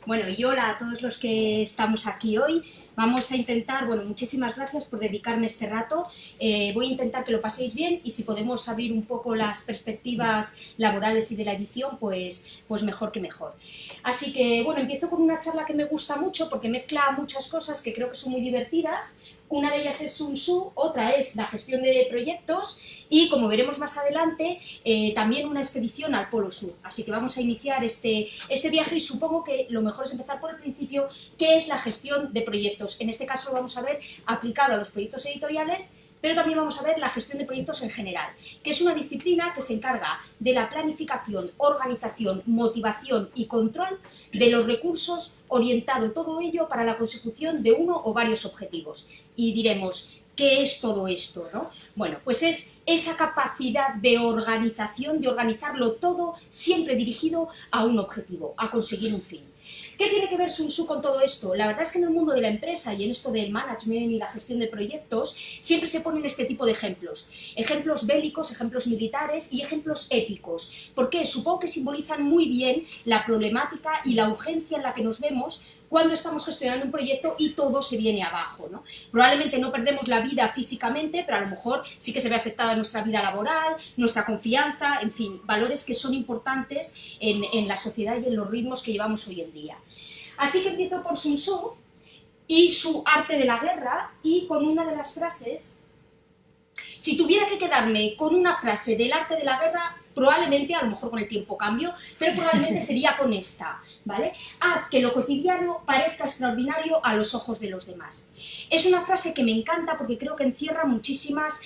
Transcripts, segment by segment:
Bueno, y hola a todos los que estamos aquí hoy. Vamos a intentar, bueno, muchísimas gracias por dedicarme este rato. Voy a intentar que lo paséis bien y si podemos abrir un poco las perspectivas laborales y de la edición, pues mejor que mejor. Así que, bueno, empiezo con una charla que me gusta mucho porque mezcla muchas cosas que creo que son muy divertidas. Una de ellas es Sun Tzu, otra es la gestión de proyectos y, como veremos más adelante, también una expedición al Polo Sur. Así que vamos a iniciar este viaje y supongo que lo mejor es empezar por el principio, ¿qué es la gestión de proyectos? En este caso lo vamos a ver aplicado a los proyectos editoriales, pero también vamos a ver la gestión de proyectos en general, que es una disciplina que se encarga de la planificación, organización, motivación y control de los recursos, orientado todo ello para la consecución de uno o varios objetivos. Y diremos, ¿qué es todo esto, no? Bueno, pues es esa capacidad de organización, de organizarlo todo, siempre dirigido a un objetivo, a conseguir un fin. ¿Qué tiene que ver Sun Tzu con todo esto? La verdad es que en el mundo de la empresa y en esto del management y la gestión de proyectos siempre se ponen este tipo de ejemplos. Ejemplos bélicos, ejemplos militares y ejemplos épicos. ¿Por qué? Supongo que simbolizan muy bien la problemática y la urgencia en la que nos vemos cuando estamos gestionando un proyecto y todo se viene abajo, ¿no? Probablemente no perdemos la vida físicamente, pero a lo mejor sí que se ve afectada nuestra vida laboral, nuestra confianza, en fin, valores que son importantes en la sociedad y en los ritmos que llevamos hoy en día. Así que empiezo por Sun Tzu y su arte de la guerra y con una de las frases. Si tuviera que quedarme con una frase del arte de la guerra, probablemente, a lo mejor con el tiempo cambio, pero probablemente sería con esta, ¿vale? Haz que lo cotidiano parezca extraordinario a los ojos de los demás. Es una frase que me encanta porque creo que encierra muchísimas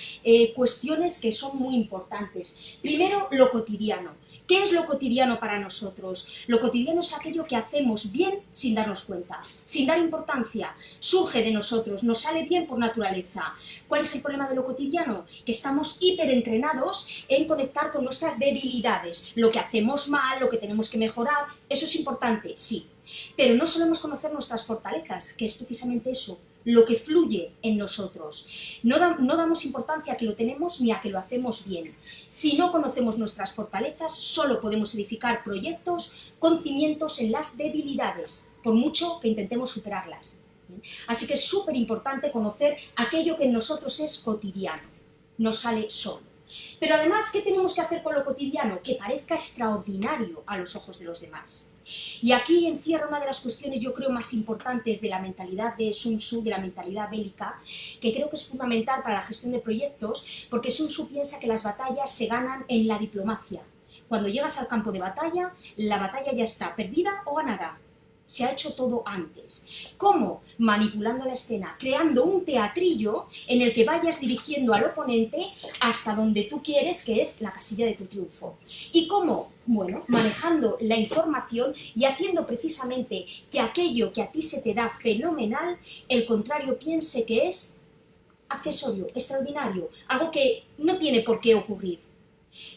cuestiones que son muy importantes. Primero, lo cotidiano. ¿Qué es lo cotidiano para nosotros? Lo cotidiano es aquello que hacemos bien sin darnos cuenta, sin dar importancia, surge de nosotros, nos sale bien por naturaleza. ¿Cuál es el problema de lo cotidiano? Que estamos hiperentrenados en conectar con nuestras debilidades, lo que hacemos mal, lo que tenemos que mejorar. ¿Eso es importante? Sí, pero no solemos conocer nuestras fortalezas, que es precisamente eso, lo que fluye en nosotros. No damos importancia a que lo tenemos ni a que lo hacemos bien. Si no conocemos nuestras fortalezas, solo podemos edificar proyectos con cimientos en las debilidades, por mucho que intentemos superarlas. Así que es súper importante conocer aquello que en nosotros es cotidiano, nos sale solo. Pero además, ¿qué tenemos que hacer con lo cotidiano? Que parezca extraordinario a los ojos de los demás. Y aquí encierra una de las cuestiones, yo creo, más importantes de la mentalidad de Sun Tzu, de la mentalidad bélica, que creo que es fundamental para la gestión de proyectos, porque Sun Tzu piensa que las batallas se ganan en la diplomacia. Cuando llegas al campo de batalla, la batalla ya está perdida o ganada. Se ha hecho todo antes. ¿Cómo? Manipulando la escena, creando un teatrillo en el que vayas dirigiendo al oponente hasta donde tú quieres, que es la casilla de tu triunfo. ¿Y cómo? Bueno, manejando la información y haciendo precisamente que aquello que a ti se te da fenomenal, el contrario piense que es accesorio, extraordinario, algo que no tiene por qué ocurrir.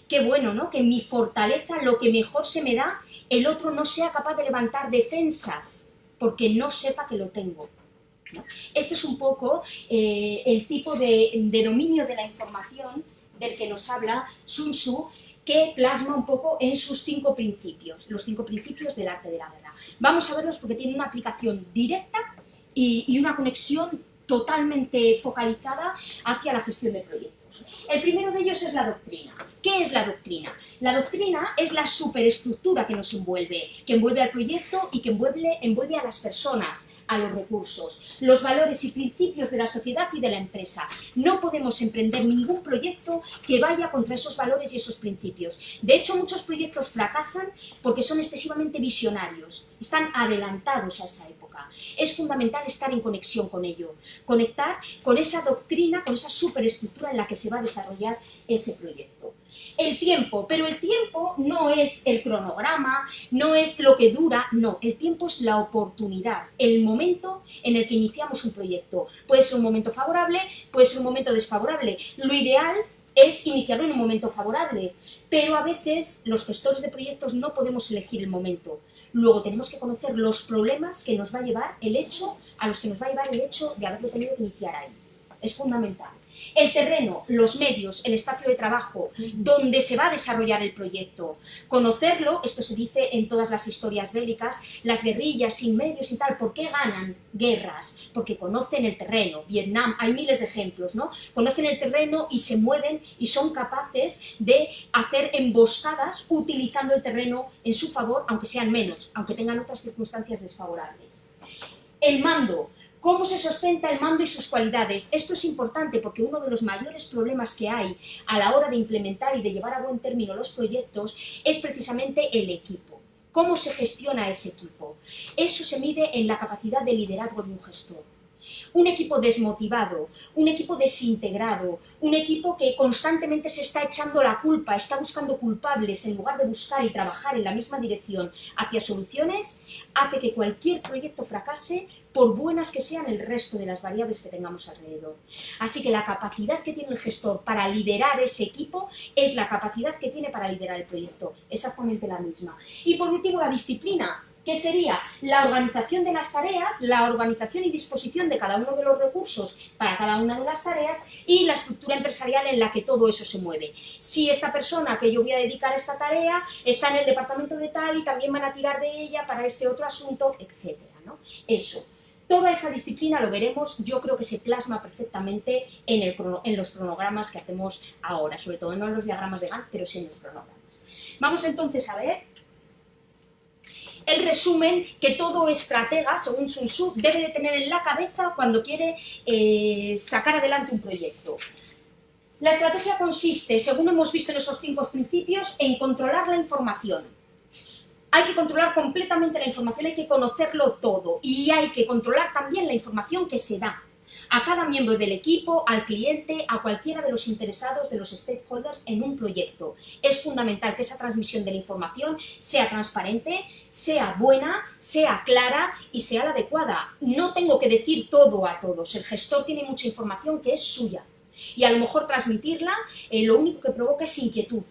Qué bueno, ¿no? Que mi fortaleza, lo que mejor se me da, el otro no sea capaz de levantar defensas porque no sepa que lo tengo, ¿no? Este es un poco el tipo de dominio de la información del que nos habla Sun Tzu, que plasma un poco en sus 5 principios, los 5 principios del arte de la guerra. Vamos a verlos porque tienen una aplicación directa y una conexión totalmente focalizada hacia la gestión de proyectos. El primero de ellos es la doctrina. ¿Qué es la doctrina? La doctrina es la superestructura que nos envuelve, que envuelve al proyecto y que envuelve a las personas, a los recursos, los valores y principios de la sociedad y de la empresa. No podemos emprender ningún proyecto que vaya contra esos valores y esos principios. De hecho, muchos proyectos fracasan porque son excesivamente visionarios, están adelantados a esa época. Es fundamental estar en conexión con ello, conectar con esa doctrina, con esa superestructura en la que se va a desarrollar ese proyecto. El tiempo, pero el tiempo no es el cronograma, no es lo que dura, no, el tiempo es la oportunidad, el momento en el que iniciamos un proyecto. Puede ser un momento favorable, puede ser un momento desfavorable. Lo ideal es iniciarlo en un momento favorable, pero a veces los gestores de proyectos no podemos elegir el momento. Luego tenemos que conocer los problemas que nos va a llevar el hecho, a los que nos va a llevar el hecho de haberlo tenido que iniciar ahí. Es fundamental. El terreno, los medios, el espacio de trabajo, donde se va a desarrollar el proyecto. Conocerlo, esto se dice en todas las historias bélicas, las guerrillas sin medios y tal, ¿por qué ganan guerras? Porque conocen el terreno. Vietnam, hay miles de ejemplos, ¿no? Conocen el terreno y se mueven y son capaces de hacer emboscadas utilizando el terreno en su favor, aunque sean menos, aunque tengan otras circunstancias desfavorables. El mando. ¿Cómo se sustenta el mando y sus cualidades? Esto es importante porque uno de los mayores problemas que hay a la hora de implementar y de llevar a buen término los proyectos es precisamente el equipo. ¿Cómo se gestiona ese equipo? Eso se mide en la capacidad de liderazgo de un gestor. Un equipo desmotivado, un equipo desintegrado, un equipo que constantemente se está echando la culpa, está buscando culpables en lugar de buscar y trabajar en la misma dirección hacia soluciones, hace que cualquier proyecto fracase por buenas que sean el resto de las variables que tengamos alrededor. Así que la capacidad que tiene el gestor para liderar ese equipo es la capacidad que tiene para liderar el proyecto, exactamente la misma. Y por último, la disciplina, que sería la organización de las tareas, la organización y disposición de cada uno de los recursos para cada una de las tareas y la estructura empresarial en la que todo eso se mueve. Si esta persona que yo voy a dedicar a esta tarea está en el departamento de tal y también van a tirar de ella para este otro asunto, etcétera, ¿no? Eso. Toda esa disciplina, lo veremos, yo creo que se plasma perfectamente en los cronogramas que hacemos ahora, sobre todo no en los diagramas de Gantt, pero sí en los cronogramas. Vamos entonces a ver el resumen que todo estratega, según Sun Tzu, debe de tener en la cabeza cuando quiere sacar adelante un proyecto. La estrategia consiste, según hemos visto en esos 5 principios, en controlar la información. Hay que controlar completamente la información, hay que conocerlo todo y hay que controlar también la información que se da a cada miembro del equipo, al cliente, a cualquiera de los interesados, de los stakeholders en un proyecto. Es fundamental que esa transmisión de la información sea transparente, sea buena, sea clara y sea la adecuada. No tengo que decir todo a todos, el gestor tiene mucha información que es suya y a lo mejor transmitirla lo único que provoca es inquietud.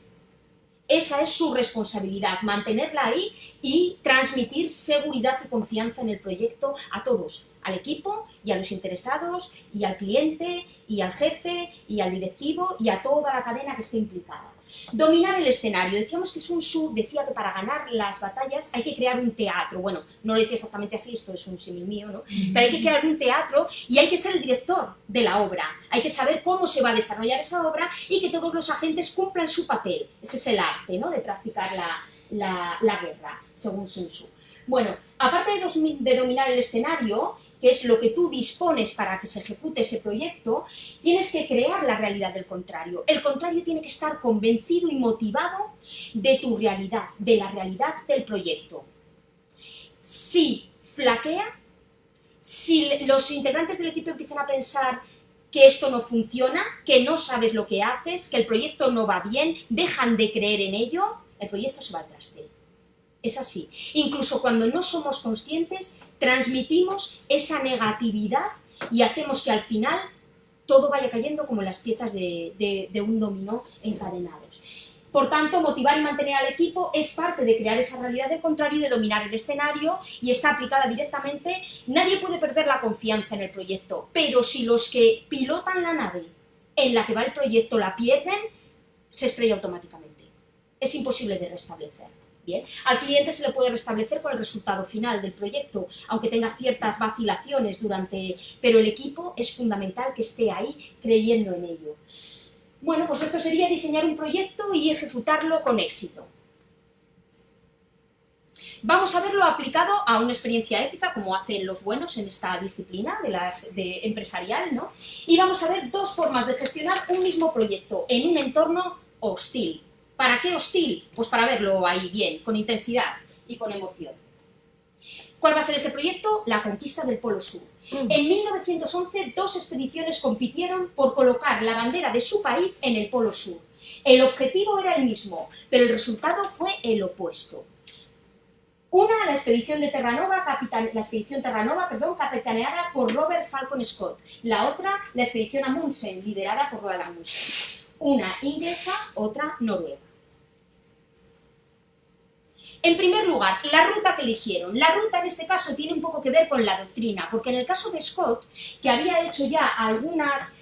Esa es su responsabilidad, mantenerla ahí y transmitir seguridad y confianza en el proyecto a todos, al equipo y a los interesados y al cliente y al jefe y al directivo y a toda la cadena que esté implicada. Dominar el escenario. Decíamos que Sun Tzu decía que para ganar las batallas hay que crear un teatro. Bueno, no lo decía exactamente así, esto es un símil mío, ¿no? Pero hay que crear un teatro y hay que ser el director de la obra. Hay que saber cómo se va a desarrollar esa obra y que todos los agentes cumplan su papel. Ese es el arte, ¿no?, de practicar la guerra, según Sun Tzu. Bueno, aparte de dominar el escenario, que es lo que tú dispones para que se ejecute ese proyecto, tienes que crear la realidad del contrario. El contrario tiene que estar convencido y motivado de tu realidad, de la realidad del proyecto. Si flaquea, si los integrantes del equipo empiezan a pensar que esto no funciona, que no sabes lo que haces, que el proyecto no va bien, dejan de creer en ello, el proyecto se va al traste. Es así. Incluso cuando no somos conscientes, transmitimos esa negatividad y hacemos que al final todo vaya cayendo como las piezas de un dominó encadenados. Por tanto, motivar y mantener al equipo es parte de crear esa realidad del contrario y de dominar el escenario y está aplicada directamente. Nadie puede perder la confianza en el proyecto, pero si los que pilotan la nave en la que va el proyecto la pierden, se estrella automáticamente. Es imposible de restablecer. Bien. Al cliente se le puede restablecer con el resultado final del proyecto, aunque tenga ciertas vacilaciones pero el equipo es fundamental que esté ahí creyendo en ello. Bueno, pues esto sería diseñar un proyecto y ejecutarlo con éxito. Vamos a verlo aplicado a una experiencia épica, como hacen los buenos en esta disciplina de empresarial, ¿no? Y vamos a ver 2 formas de gestionar un mismo proyecto en un entorno hostil. ¿Para qué hostil? Pues para verlo ahí bien, con intensidad y con emoción. ¿Cuál va a ser ese proyecto? La conquista del Polo Sur. En 1911, 2 expediciones compitieron por colocar la bandera de su país en el Polo Sur. El objetivo era el mismo, pero el resultado fue el opuesto. Una, la expedición Terranova, capitaneada por Robert Falcon Scott. La otra, la expedición Amundsen, liderada por Roald Amundsen. Una inglesa, otra noruega. En primer lugar, la ruta que eligieron. La ruta en este caso tiene un poco que ver con la doctrina, porque en el caso de Scott, que había hecho ya algunas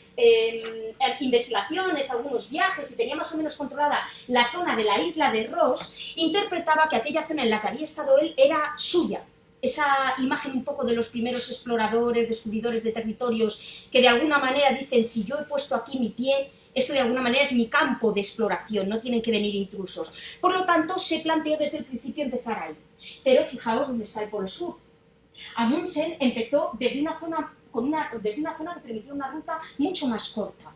investigaciones, algunos viajes, y tenía más o menos controlada la zona de la isla de Ross, interpretaba que aquella zona en la que había estado él era suya. Esa imagen un poco de los primeros exploradores, descubridores de territorios, que de alguna manera dicen, si yo he puesto aquí mi pie, esto de alguna manera es mi campo de exploración, no tienen que venir intrusos. Por lo tanto, se planteó desde el principio empezar ahí. Pero fijaos dónde está el Polo Sur. Amundsen empezó desde una zona que permitía una ruta mucho más corta.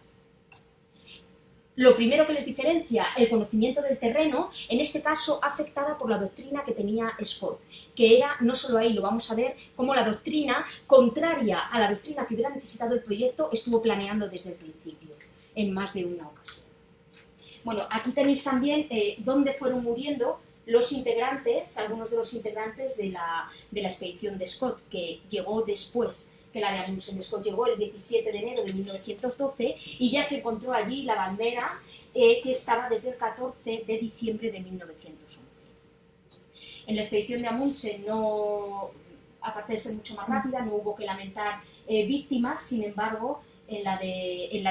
Lo primero que les diferencia el conocimiento del terreno, en este caso afectada por la doctrina que tenía Scott, que era, no solo ahí lo vamos a ver, cómo la doctrina, contraria a la doctrina que hubiera necesitado el proyecto, estuvo planeando desde el principio, en más de una ocasión. Bueno, aquí tenéis también dónde fueron muriendo los integrantes, algunos de los integrantes de la expedición de Scott, que llegó después que la de Amundsen. Scott llegó el 17 de enero de 1912 y ya se encontró allí la bandera que estaba desde el 14 de diciembre de 1911. En la expedición de Amundsen, aparte de ser mucho más rápida, no hubo que lamentar víctimas, sin embargo, en la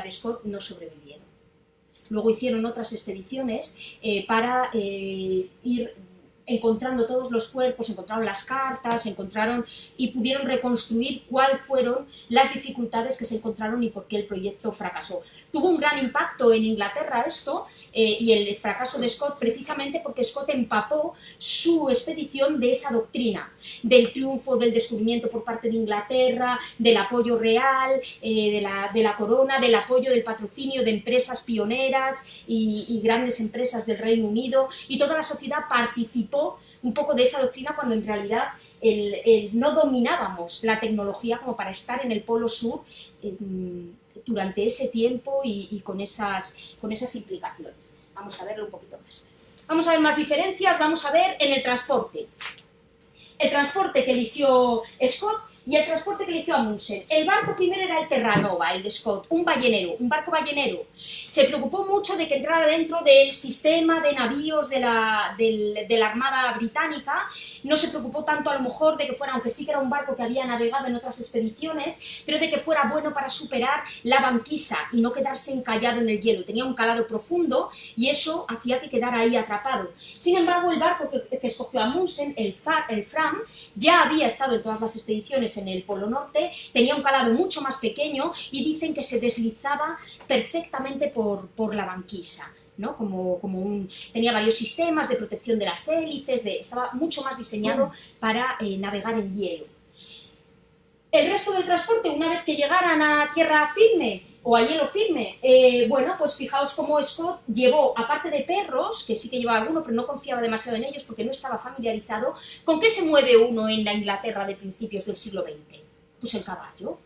de Scott no sobrevivieron. Luego hicieron otras expediciones para ir encontrando todos los cuerpos, encontraron las cartas, y pudieron reconstruir cuáles fueron las dificultades que se encontraron y por qué el proyecto fracasó. Tuvo un gran impacto en Inglaterra esto, y el fracaso de Scott, precisamente porque Scott empapó su expedición de esa doctrina, del triunfo del descubrimiento por parte de Inglaterra, del apoyo real, de la corona, del apoyo del patrocinio de empresas pioneras y grandes empresas del Reino Unido, y toda la sociedad participó un poco de esa doctrina cuando en realidad no dominábamos la tecnología como para estar en el Polo Sur durante ese tiempo y con esas implicaciones. Vamos a verlo un poquito más. Vamos a ver más diferencias, vamos a ver en el transporte. El transporte que eligió Scott y el transporte que eligió Amundsen. El barco primero era el Terranova, el de Scott, un barco ballenero. Se preocupó mucho de que entrara dentro del sistema de navíos de la Armada Británica. No se preocupó tanto a lo mejor de que fuera, aunque sí que era un barco que había navegado en otras expediciones, pero de que fuera bueno para superar la banquisa y no quedarse encallado en el hielo. Tenía un calado profundo y eso hacía que quedara ahí atrapado. Sin embargo, el barco que escogió Amundsen, el Fram, ya había estado en todas las expediciones en el Polo Norte, tenía un calado mucho más pequeño y dicen que se deslizaba perfectamente por la banquisa, ¿no? Tenía varios sistemas de protección de las hélices, estaba mucho más diseñado para navegar en hielo. El resto del transporte, una vez que llegaran a tierra firme o a hielo firme, bueno, pues fijaos cómo Scott llevó, aparte de perros, que sí que llevaba alguno, pero no confiaba demasiado en ellos porque no estaba familiarizado. ¿Con qué se mueve uno en la Inglaterra de principios del siglo XX? Pues el caballo.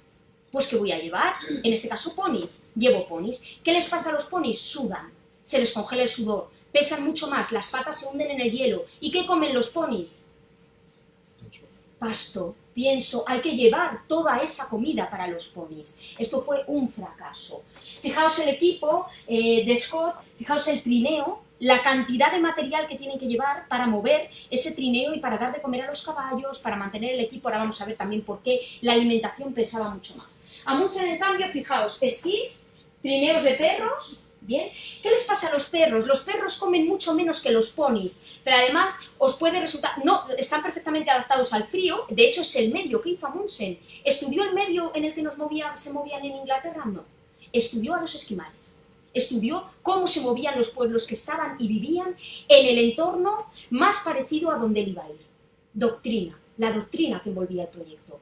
Pues ¿qué voy a llevar? En este caso ponis. Llevo ponis. ¿Qué les pasa a los ponis? Sudan. Se les congela el sudor. Pesan mucho más, las patas se hunden en el hielo. ¿Y qué comen los ponis? Pasto. Pienso, hay que llevar toda esa comida para los ponis. Esto fue un fracaso. Fijaos el equipo de Scott, fijaos el trineo, la cantidad de material que tienen que llevar para mover ese trineo y para dar de comer a los caballos, para mantener el equipo. Ahora vamos a ver también por qué la alimentación pesaba mucho más. Amundsen, en cambio, fijaos, esquís, trineos de perros. Bien, ¿qué les pasa a los perros? Los perros comen mucho menos que los ponis, pero además os puede resultar, no, están perfectamente adaptados al frío. De hecho es el medio que hizo Amundsen. ¿Estudió el medio en el que se movían en Inglaterra? No, estudió a los esquimales, estudió cómo se movían los pueblos que estaban y vivían en el entorno más parecido a donde él iba a ir. Doctrina, la doctrina que envolvía el proyecto.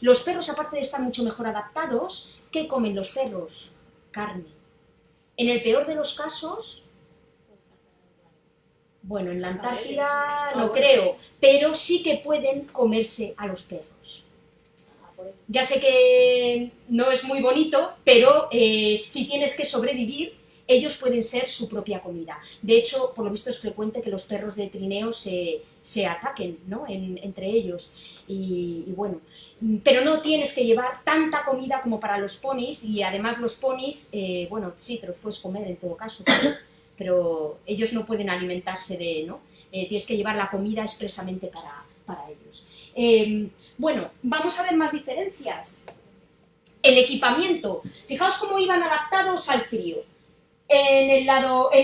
Los perros, aparte de estar mucho mejor adaptados, ¿qué comen los perros? Carne. En el peor de los casos, bueno, en la Antártida no creo, pero sí que pueden comerse a los perros. Ya sé que no es muy bonito, pero si tienes que sobrevivir, ellos pueden ser su propia comida. De hecho, por lo visto es frecuente que los perros de trineo se ataquen, ¿no? entre ellos. Y bueno, pero no tienes que llevar tanta comida como para los ponis, y además los ponis, bueno, sí, te los puedes comer en todo caso, pero ellos no pueden alimentarse ¿no? Tienes que llevar la comida expresamente para ellos. Bueno, vamos a ver más diferencias. El equipamiento, fijaos cómo iban adaptados al frío. En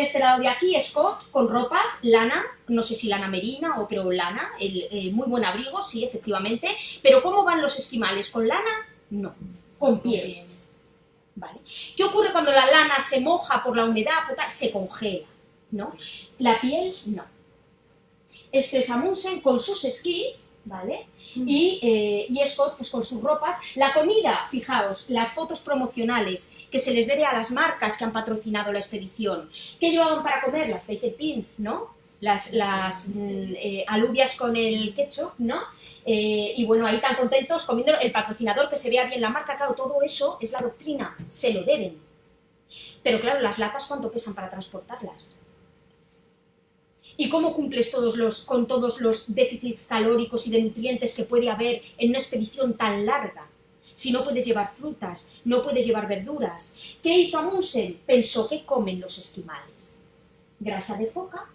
este lado de aquí, Scott, con ropas, lana, no sé si lana merina o pero lana, muy buen abrigo, sí, efectivamente, pero ¿cómo van los esquimales? ¿Con lana? No, con pieles. ¿Vale? ¿Qué ocurre cuando la lana se moja por la humedad o tal? Se congela, ¿no? La piel, no. Este es Amundsen con sus esquís, ¿vale? Y Scott pues con sus ropas. La comida, fijaos, las fotos promocionales que se les debe a las marcas que han patrocinado la expedición. ¿Qué llevaban para comer? Las baked beans, ¿no? Las alubias con el ketchup, ¿no? Y bueno, ahí tan contentos comiendo el patrocinador, que se vea bien la marca. Claro, todo eso es la doctrina, se lo deben. Pero claro, las latas, ¿cuánto pesan para transportarlas? ¿Y cómo cumples con todos los déficits calóricos y de nutrientes que puede haber en una expedición tan larga? Si no puedes llevar frutas, no puedes llevar verduras. ¿Qué hizo Amundsen? Pensó, ¿qué comen los esquimales? Grasa de foca,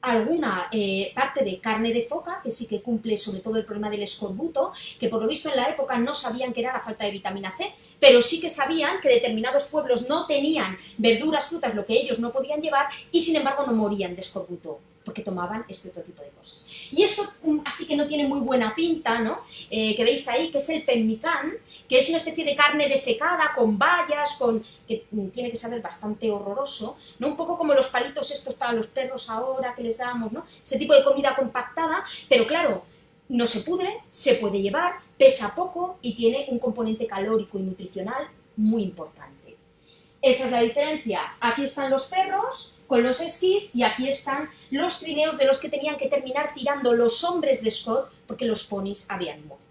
alguna parte de carne de foca, que sí que cumple sobre todo el problema del escorbuto, que por lo visto en la época no sabían que era la falta de vitamina C, pero sí que sabían que determinados pueblos no tenían verduras, frutas, lo que ellos no podían llevar, y sin embargo no morían de escorbuto, porque tomaban este otro tipo de cosas. Y esto así que no tiene muy buena pinta, ¿no? Que veis ahí, que es el pemmican, que es una especie de carne desecada, con bayas, que tiene que saber bastante horroroso, ¿no? Un poco como los palitos estos para los perros ahora que les damos, ¿no? Ese tipo de comida compactada, pero claro, no se pudre, se puede llevar, pesa poco y tiene un componente calórico y nutricional muy importante. Esa es la diferencia. Aquí están los perros con los esquís y aquí están los trineos de los que tenían que terminar tirando los hombres de Scott porque los ponis habían muerto.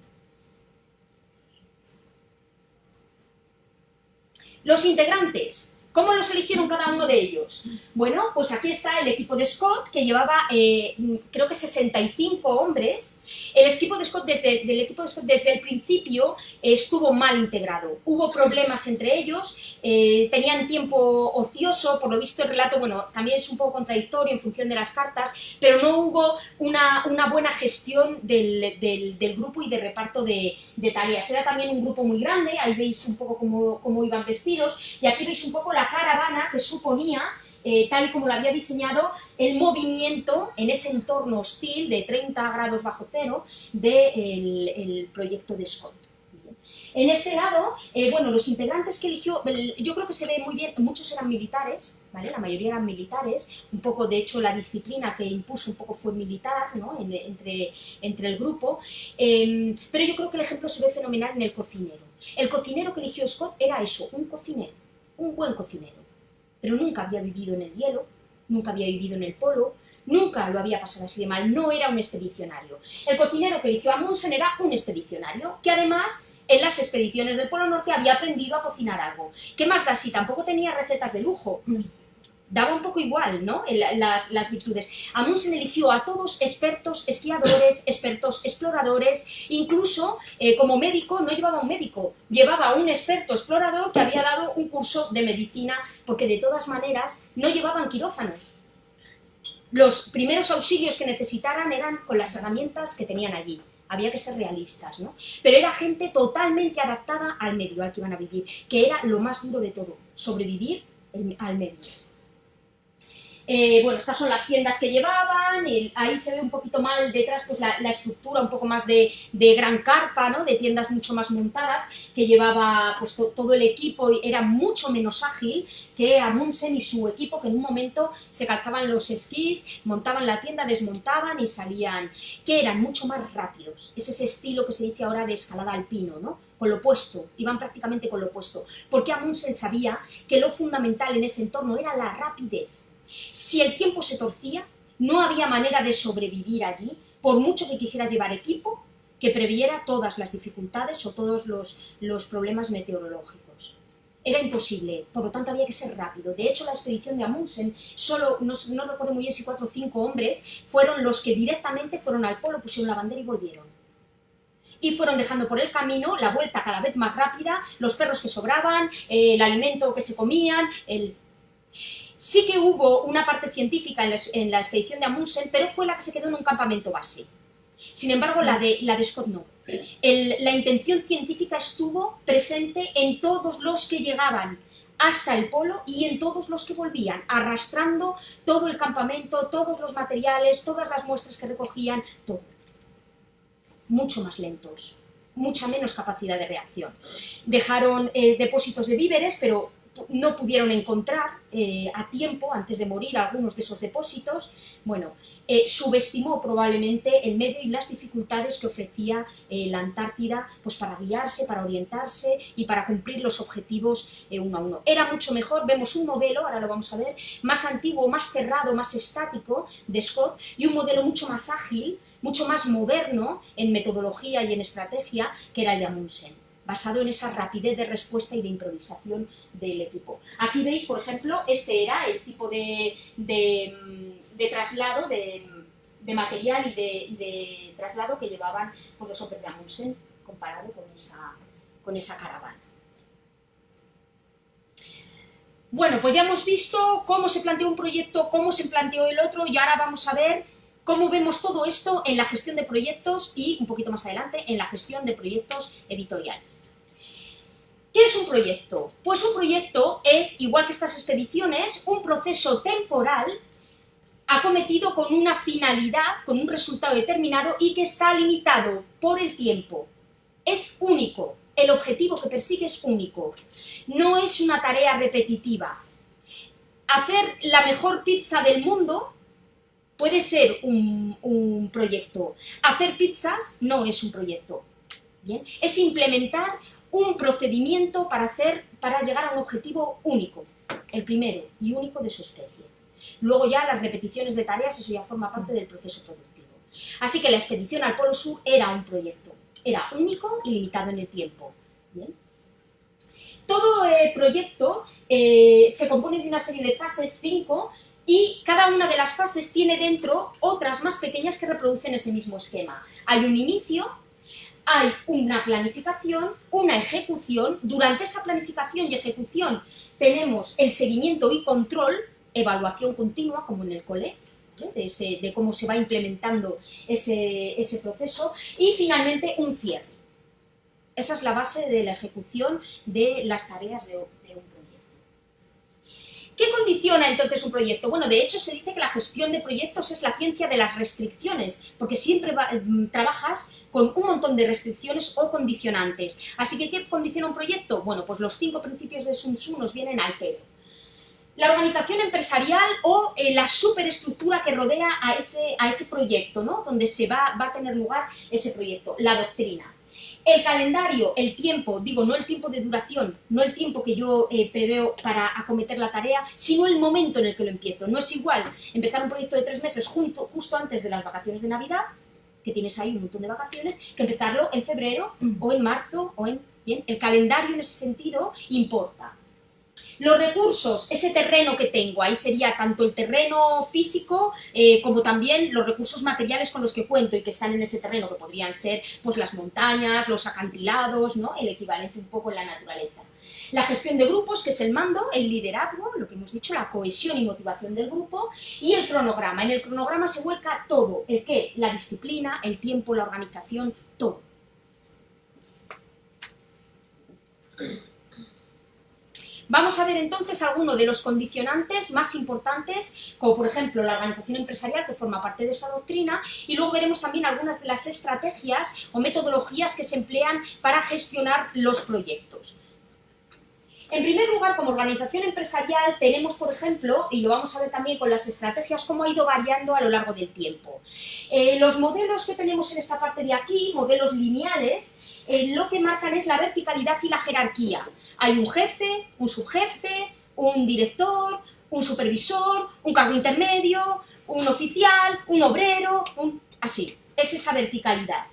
Los integrantes. ¿Cómo los eligieron cada uno de ellos? Bueno, pues aquí está el equipo de Scott, que llevaba, creo que 65 hombres. El equipo de Scott desde el principio estuvo mal integrado. Hubo problemas entre ellos, tenían tiempo ocioso, por lo visto el relato, bueno, también es un poco contradictorio en función de las cartas, pero no hubo una buena gestión del grupo y de reparto de tareas. Era también un grupo muy grande, ahí veis un poco cómo iban vestidos, y aquí veis un poco la caravana que suponía, tal y como lo había diseñado, el movimiento en ese entorno hostil de 30 grados bajo cero del proyecto de Scott. En este lado, bueno, los integrantes que eligió, yo creo que se ve muy bien, muchos eran militares, ¿vale? La mayoría eran militares, un poco, de hecho, la disciplina que impuso un poco fue militar, ¿no? entre el grupo, pero yo creo que el ejemplo se ve fenomenal en el cocinero. El cocinero que eligió Scott era eso, un cocinero, un buen cocinero, pero nunca había vivido en el hielo, nunca había vivido en el polo, nunca lo había pasado así de mal, no era un expedicionario. El cocinero que eligió Amundsen era un expedicionario, que además en las expediciones del Polo Norte había aprendido a cocinar algo. ¿Qué más da si tampoco tenía recetas de lujo? Daba un poco igual, ¿no? Las virtudes. Amundsen eligió a todos expertos esquiadores, expertos exploradores, incluso como médico no llevaba un médico, llevaba un experto explorador que había dado un curso de medicina, porque de todas maneras no llevaban quirófanos. Los primeros auxilios que necesitaran eran con las herramientas que tenían allí. Había que ser realistas, ¿no? Pero era gente totalmente adaptada al medio al que iban a vivir, que era lo más duro de todo, sobrevivir al medio. Bueno, estas son las tiendas que llevaban, ahí se ve un poquito mal detrás pues la estructura un poco más de gran carpa, ¿no? De tiendas mucho más montadas, que llevaba pues todo el equipo, y era mucho menos ágil que Amundsen y su equipo, que en un momento se calzaban los esquís, montaban la tienda, desmontaban y salían, que eran mucho más rápidos. Es ese estilo que se dice ahora de escalada alpino, ¿no? Con lo opuesto, iban prácticamente con lo opuesto, porque Amundsen sabía que lo fundamental en ese entorno era la rapidez. Si el tiempo se torcía, no había manera de sobrevivir allí, por mucho que quisieras llevar equipo que previera todas las dificultades o todos los problemas meteorológicos. Era imposible, por lo tanto había que ser rápido. De hecho, la expedición de Amundsen, solo, no recuerdo muy bien si 4 o 5 hombres, fueron los que directamente fueron al polo, pusieron la bandera y volvieron. Y fueron dejando por el camino la vuelta cada vez más rápida, los perros que sobraban, el alimento que se comían, Sí que hubo una parte científica en la expedición de Amundsen, pero fue la que se quedó en un campamento base. Sin embargo, la de Scott no. La intención científica estuvo presente en todos los que llegaban hasta el polo y en todos los que volvían, arrastrando todo el campamento, todos los materiales, todas las muestras que recogían, todo. Mucho más lentos, mucha menos capacidad de reacción. Dejaron depósitos de víveres, pero no pudieron encontrar a tiempo, antes de morir, algunos de esos depósitos. Bueno, subestimó probablemente el medio y las dificultades que ofrecía la Antártida, pues para guiarse, para orientarse y para cumplir los objetivos uno a uno. Era mucho mejor, vemos un modelo, ahora lo vamos a ver, más antiguo, más cerrado, más estático de Scott, y un modelo mucho más ágil, mucho más moderno en metodología y en estrategia, que era el de Amundsen, basado en esa rapidez de respuesta y de improvisación del equipo. Aquí veis, por ejemplo, este era el tipo de traslado, de material y de traslado que llevaban pues, los hombres de Amundsen, comparado con esa caravana. Bueno, pues ya hemos visto cómo se planteó un proyecto, cómo se planteó el otro, y ahora vamos a ver cómo vemos todo esto en la gestión de proyectos y, un poquito más adelante, en la gestión de proyectos editoriales. ¿Qué es un proyecto? Pues un proyecto es, igual que estas expediciones, un proceso temporal acometido con una finalidad, con un resultado determinado y que está limitado por el tiempo. Es único, el objetivo que persigue es único. No es una tarea repetitiva. Hacer la mejor pizza del mundo puede ser un proyecto. Hacer pizzas no es un proyecto. ¿Bien? Es implementar un procedimiento para llegar a un objetivo único, el primero y único de su especie. Luego ya las repeticiones de tareas, eso ya forma parte del proceso productivo. Así que la expedición al Polo Sur era un proyecto, era único y limitado en el tiempo. ¿Bien? Todo proyecto se compone de una serie de fases, 5, y cada una de las fases tiene dentro otras más pequeñas que reproducen ese mismo esquema. Hay un inicio, hay una planificación, una ejecución. Durante esa planificación y ejecución tenemos el seguimiento y control, evaluación continua, como en el cole, ¿eh? de cómo se va implementando ese proceso, y finalmente un cierre. Esa es la base de la ejecución de las tareas de un proyecto. ¿Qué condiciona entonces un proyecto? Bueno, de hecho se dice que la gestión de proyectos es la ciencia de las restricciones, porque siempre trabajas con un montón de restricciones o condicionantes. Así que, ¿qué condiciona un proyecto? Bueno, pues los 5 principios de Sun Tzu nos vienen al pelo. La organización empresarial o la superestructura que rodea a ese proyecto, ¿no? Donde va a tener lugar ese proyecto, la doctrina. El calendario, el tiempo, digo, no el tiempo de duración, no el tiempo que yo preveo para acometer la tarea, sino el momento en el que lo empiezo. No es igual empezar un proyecto de 3 meses justo antes de las vacaciones de Navidad, que tienes ahí un montón de vacaciones, que empezarlo en febrero o en marzo o en... Bien, el calendario en ese sentido importa. Los recursos, ese terreno que tengo, ahí sería tanto el terreno físico como también los recursos materiales con los que cuento y que están en ese terreno, que podrían ser pues, las montañas, los acantilados, ¿no? El equivalente un poco en la naturaleza. La gestión de grupos, que es el mando, el liderazgo, lo que hemos dicho, la cohesión y motivación del grupo, y el cronograma. En el cronograma se vuelca todo, el qué, la disciplina, el tiempo, la organización, todo. Vamos a ver entonces algunos de los condicionantes más importantes, como por ejemplo la organización empresarial, que forma parte de esa doctrina, y luego veremos también algunas de las estrategias o metodologías que se emplean para gestionar los proyectos. En primer lugar, como organización empresarial tenemos, por ejemplo, y lo vamos a ver también con las estrategias, cómo ha ido variando a lo largo del tiempo. Los modelos que tenemos en esta parte de aquí, modelos lineales, lo que marcan es la verticalidad y la jerarquía. Hay un jefe, un subjefe, un director, un supervisor, un cargo intermedio, un oficial, un obrero, así. Es esa verticalidad.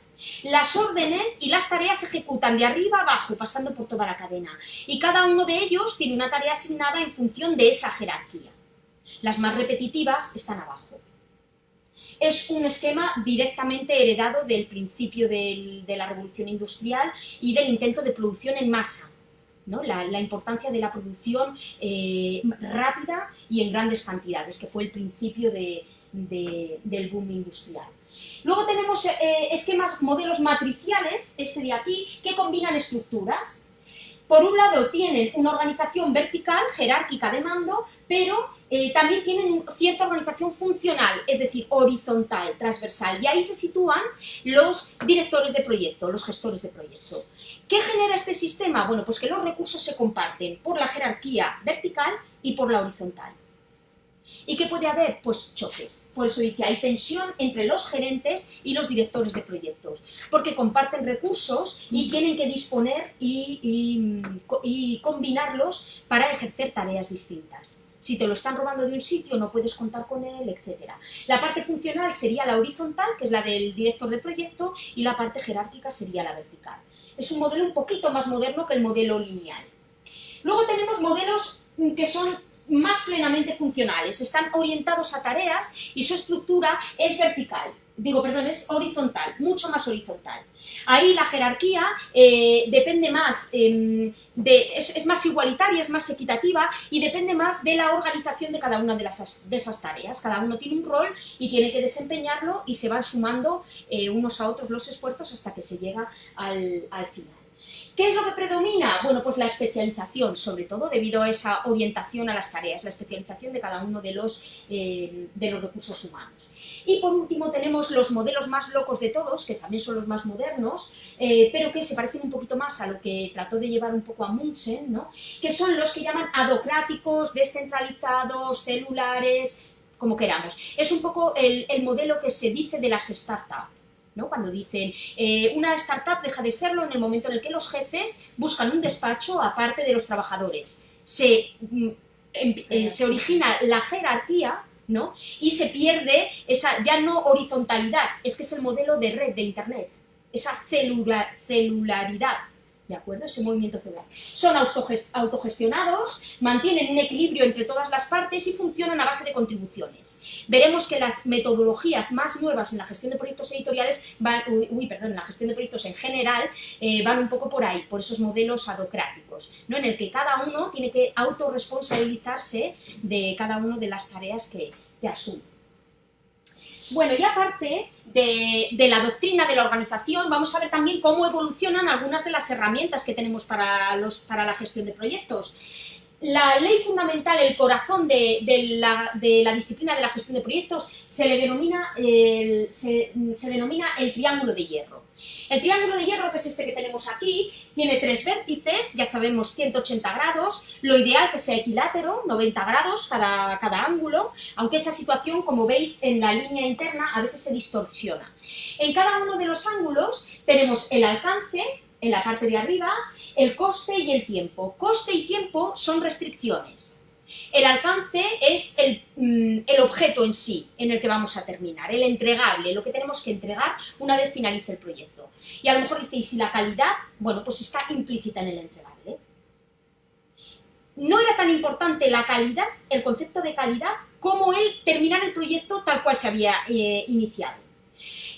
Las órdenes y las tareas se ejecutan de arriba a abajo, pasando por toda la cadena. Y cada uno de ellos tiene una tarea asignada en función de esa jerarquía. Las más repetitivas están abajo. Es un esquema directamente heredado del principio de la revolución industrial y del intento de producción en masa, ¿no? La importancia de la producción rápida y en grandes cantidades, que fue el principio del boom industrial. Luego tenemos esquemas, modelos matriciales, este de aquí, que combinan estructuras. Por un lado tienen una organización vertical, jerárquica de mando, pero también tienen cierta organización funcional, es decir, horizontal, transversal. Y ahí se sitúan los directores de proyecto, los gestores de proyecto. ¿Qué genera este sistema? Bueno, pues que los recursos se comparten por la jerarquía vertical y por la horizontal. ¿Y qué puede haber? Pues choques. Por eso dice, hay tensión entre los gerentes y los directores de proyectos, porque comparten recursos y tienen que disponer y combinarlos para ejercer tareas distintas. Si te lo están robando de un sitio, no puedes contar con él, etc. La parte funcional sería la horizontal, que es la del director de proyecto, y la parte jerárquica sería la vertical. Es un modelo un poquito más moderno que el modelo lineal. Luego tenemos modelos que son más plenamente funcionales, están orientados a tareas y su estructura es es horizontal, mucho más horizontal. Ahí la jerarquía depende más, es más igualitaria, es más equitativa y depende más de la organización de cada una de esas tareas. Cada uno tiene un rol y tiene que desempeñarlo y se van sumando unos a otros los esfuerzos hasta que se llega al final. ¿Qué es lo que predomina? Bueno, pues la especialización, sobre todo debido a esa orientación a las tareas, la especialización de cada uno de los recursos humanos. Y por último tenemos los modelos más locos de todos, que también son los más modernos, pero que se parecen un poquito más a lo que trató de llevar un poco Amundsen, ¿no? Que son los que llaman adocráticos, descentralizados, celulares, como queramos. Es un poco el modelo que se dice de las startups, ¿no? Cuando dicen, una startup deja de serlo en el momento en el que los jefes buscan un despacho aparte de los trabajadores. Se origina la jerarquía, ¿no? Y se pierde esa ya no horizontalidad, es que es el modelo de red de Internet, esa celularidad. ¿De acuerdo? Ese movimiento celular. Son autogestionados, mantienen un equilibrio entre todas las partes y funcionan a base de contribuciones. Veremos que las metodologías más nuevas en la gestión de proyectos editoriales en la gestión de proyectos en general van un poco por ahí, por esos modelos adocráticos, ¿no? En el que cada uno tiene que autorresponsabilizarse de cada una de las tareas que asume. Bueno, y aparte de la doctrina de la organización, vamos a ver también cómo evolucionan algunas de las herramientas que tenemos para la gestión de proyectos. La ley fundamental, el corazón de la disciplina de la gestión de proyectos, se denomina el triángulo de hierro. El triángulo de hierro, que es este que tenemos aquí, tiene 3 vértices, ya sabemos 180 grados, lo ideal que sea equilátero, 90 grados cada ángulo, aunque esa situación, como veis en la línea interna, a veces se distorsiona. En cada uno de los ángulos tenemos el alcance, en la parte de arriba, el coste y el tiempo. Coste y tiempo son restricciones. El alcance es el objeto en sí, en el que vamos a terminar, el entregable, lo que tenemos que entregar una vez finalice el proyecto. Y a lo mejor dice, ¿y si la calidad? Bueno, pues está implícita en el entregable. No era tan importante la calidad, el concepto de calidad, como el terminar el proyecto tal cual se había iniciado.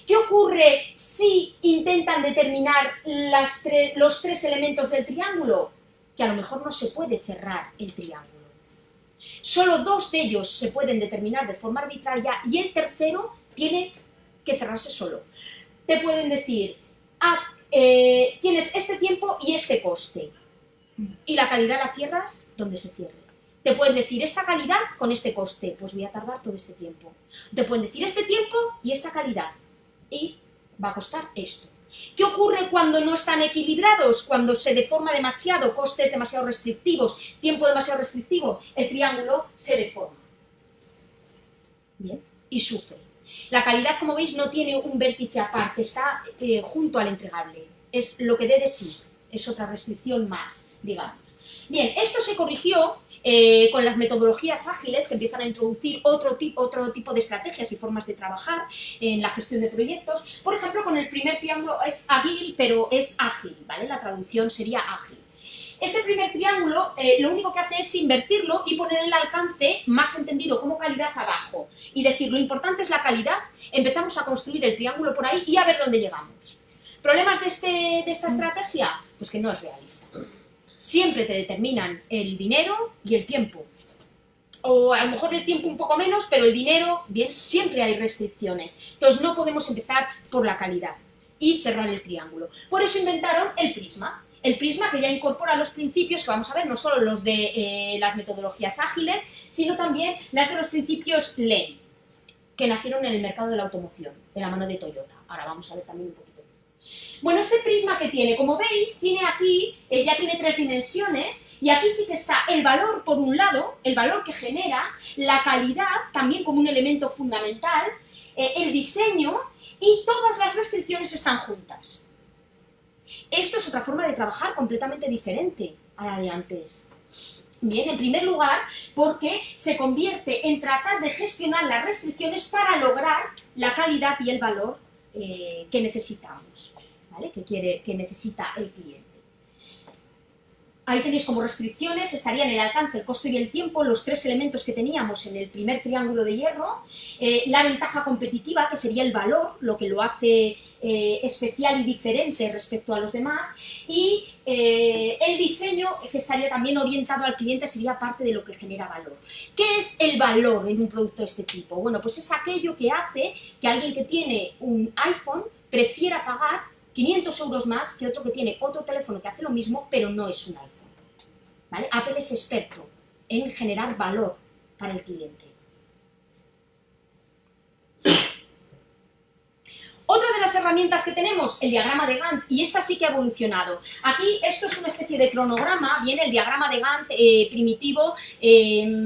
¿Qué ocurre si intentan determinar los 3 elementos del triángulo? Que a lo mejor no se puede cerrar el triángulo. Solo 2 de ellos se pueden determinar de forma arbitraria y el tercero tiene que cerrarse solo. Te pueden decir, tienes este tiempo y este coste, y la calidad la cierras donde se cierre. Te pueden decir, esta calidad con este coste, pues voy a tardar todo este tiempo. Te pueden decir, este tiempo y esta calidad, y va a costar esto. ¿Qué ocurre cuando no están equilibrados? Cuando se deforma demasiado, costes demasiado restrictivos, tiempo demasiado restrictivo, el triángulo se deforma. Bien, y sufre. La calidad, como veis, no tiene un vértice aparte, está junto al entregable. Es lo que dé de sí, es otra restricción más, digamos. Bien, esto se corrigió con las metodologías ágiles que empiezan a introducir otro tipo de estrategias y formas de trabajar en la gestión de proyectos. Por ejemplo, con el primer triángulo es ágil, pero es ágil, ¿vale? La traducción sería ágil. Este primer triángulo lo único que hace es invertirlo y poner el alcance más entendido como calidad abajo. Y decir, lo importante es la calidad, empezamos a construir el triángulo por ahí y a ver dónde llegamos. ¿Problemas de esta estrategia? Pues que no es realista. Siempre te determinan el dinero y el tiempo. o a lo mejor el tiempo un poco menos, pero el dinero, bien, siempre hay restricciones. Entonces no podemos empezar por la calidad y cerrar el triángulo. Por eso inventaron el prisma. El prisma que ya incorpora los principios que vamos a ver, no solo los de las metodologías ágiles, sino también las de los principios Lean, que nacieron en el mercado de la automoción, de la mano de Toyota. Ahora vamos a ver también un poquito. Bueno, este prisma que tiene, como veis, tiene aquí, ya tiene 3 dimensiones, y aquí sí que está el valor por un lado, el valor que genera, la calidad también como un elemento fundamental, el diseño, y todas las restricciones están juntas. Esto es otra forma de trabajar completamente diferente a la de antes. Bien, en primer lugar, porque se convierte en tratar de gestionar las restricciones para lograr la calidad y el valor que necesitamos, ¿vale? que necesita el cliente. Ahí tenéis como restricciones, estarían el alcance, el costo y el tiempo, los 3 elementos que teníamos en el primer triángulo de hierro, la ventaja competitiva, que sería el valor, lo que lo hace especial y diferente respecto a los demás, y el diseño, que estaría también orientado al cliente, sería parte de lo que genera valor. ¿Qué es el valor en un producto de este tipo? Bueno, pues es aquello que hace que alguien que tiene un iPhone prefiera pagar 500 euros más que otro que tiene otro teléfono que hace lo mismo, pero no es un iPhone. ¿Vale? Apple es experto en generar valor para el cliente. Otra de las herramientas que tenemos, el diagrama de Gantt, y esta sí que ha evolucionado. Aquí esto es una especie de cronograma, bien, el diagrama de Gantt primitivo,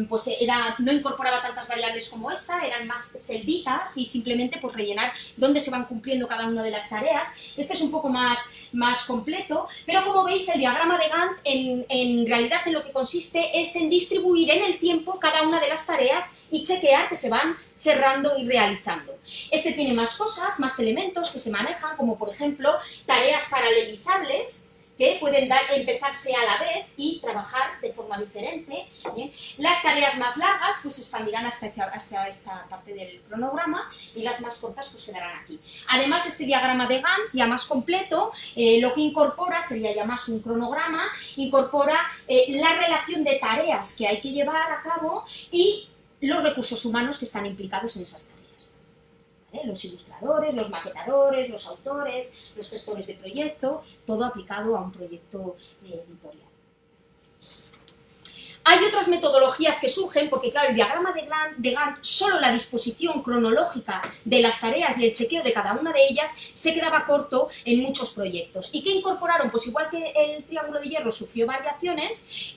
pues no incorporaba tantas variables como esta, eran más celditas y simplemente pues rellenar dónde se van cumpliendo cada una de las tareas. Este es un poco más completo, pero como veis el diagrama de Gantt en realidad en lo que consiste es en distribuir en el tiempo cada una de las tareas y chequear que se van cerrando y realizando. Este tiene más cosas, más elementos que se manejan, como por ejemplo tareas paralelizables que pueden empezarse a la vez y trabajar de forma diferente. ¿Bien? Las tareas más largas pues se expandirán hasta esta parte del cronograma y las más cortas pues quedarán aquí. Además este diagrama de Gantt ya más completo, lo que incorpora sería ya más un cronograma, incorpora la relación de tareas que hay que llevar a cabo y los recursos humanos que están implicados en esas tareas. ¿Vale? Los ilustradores, los maquetadores, los autores, los gestores de proyecto, todo aplicado a un proyecto editorial. Hay otras metodologías que surgen, porque claro, el diagrama de Gantt, solo la disposición cronológica de las tareas y el chequeo de cada una de ellas se quedaba corto en muchos proyectos. ¿Y qué incorporaron? Pues igual que el triángulo de hierro sufrió variaciones,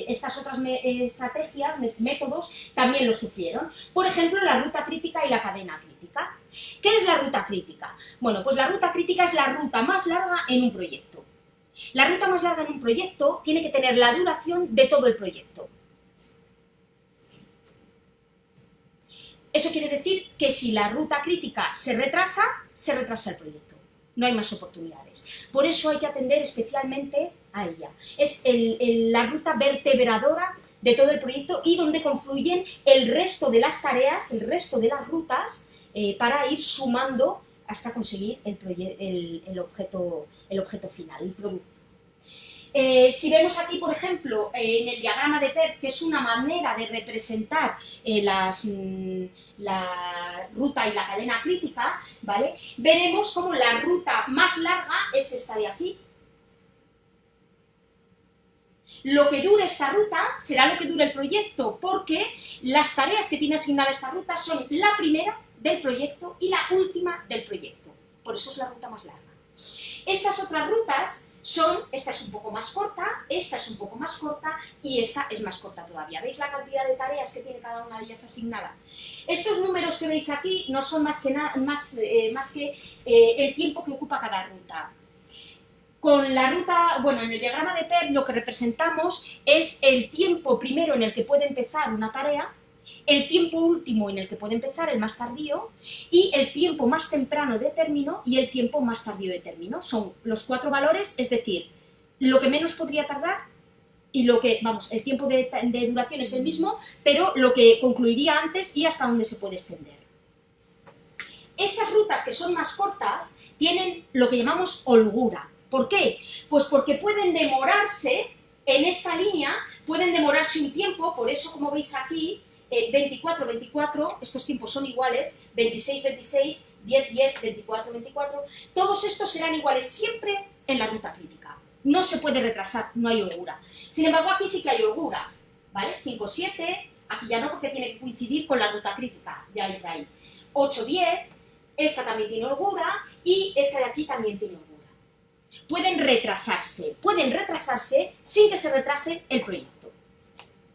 estas otras estrategias, métodos, también lo sufrieron. Por ejemplo, la ruta crítica y la cadena crítica. ¿Qué es la ruta crítica? Bueno, pues la ruta crítica es la ruta más larga en un proyecto. La ruta más larga en un proyecto tiene que tener la duración de todo el proyecto. Eso quiere decir que si la ruta crítica se retrasa el proyecto. No hay más oportunidades. Por eso hay que atender especialmente a ella. Es la ruta vertebradora de todo el proyecto y donde confluyen el resto de las tareas, el resto de las rutas, para ir sumando hasta conseguir el objeto final, el producto. Si vemos aquí, por ejemplo, en el diagrama de PERT, que es una manera de representar la ruta y la cadena crítica, ¿vale? Veremos cómo la ruta más larga es esta de aquí. Lo que dure esta ruta será lo que dure el proyecto, porque las tareas que tiene asignada esta ruta son la primera del proyecto y la última del proyecto. Por eso es la ruta más larga. Estas otras rutas esta es un poco más corta, esta es un poco más corta y esta es más corta todavía. ¿Veis la cantidad de tareas que tiene cada una de ellas asignada? Estos números que veis aquí no son más que el tiempo que ocupa cada ruta. Con la ruta, bueno, en el diagrama de PERT lo que representamos es el tiempo primero en el que puede empezar una tarea, el tiempo último en el que puede empezar, el más tardío, y el tiempo más temprano de término y el tiempo más tardío de término. Son los 4 valores, es decir, lo que menos podría tardar y lo que, vamos, el tiempo de duración es el mismo, pero lo que concluiría antes y hasta dónde se puede extender. Estas rutas que son más cortas tienen lo que llamamos holgura. ¿Por qué? Pues porque pueden demorarse en esta línea pueden demorarse un tiempo, por eso, como veis aquí, 24, 24, estos tiempos son iguales, 26, 26, 10, 10, 24, 24, todos estos serán iguales siempre en la ruta crítica. No se puede retrasar, no hay holgura. Sin embargo, aquí sí que hay holgura, ¿vale? 5, 7, aquí ya no porque tiene que coincidir con la ruta crítica, ya entra ahí. 8, 10, esta también tiene holgura y esta de aquí también tiene holgura. Pueden retrasarse sin que se retrase el proyecto.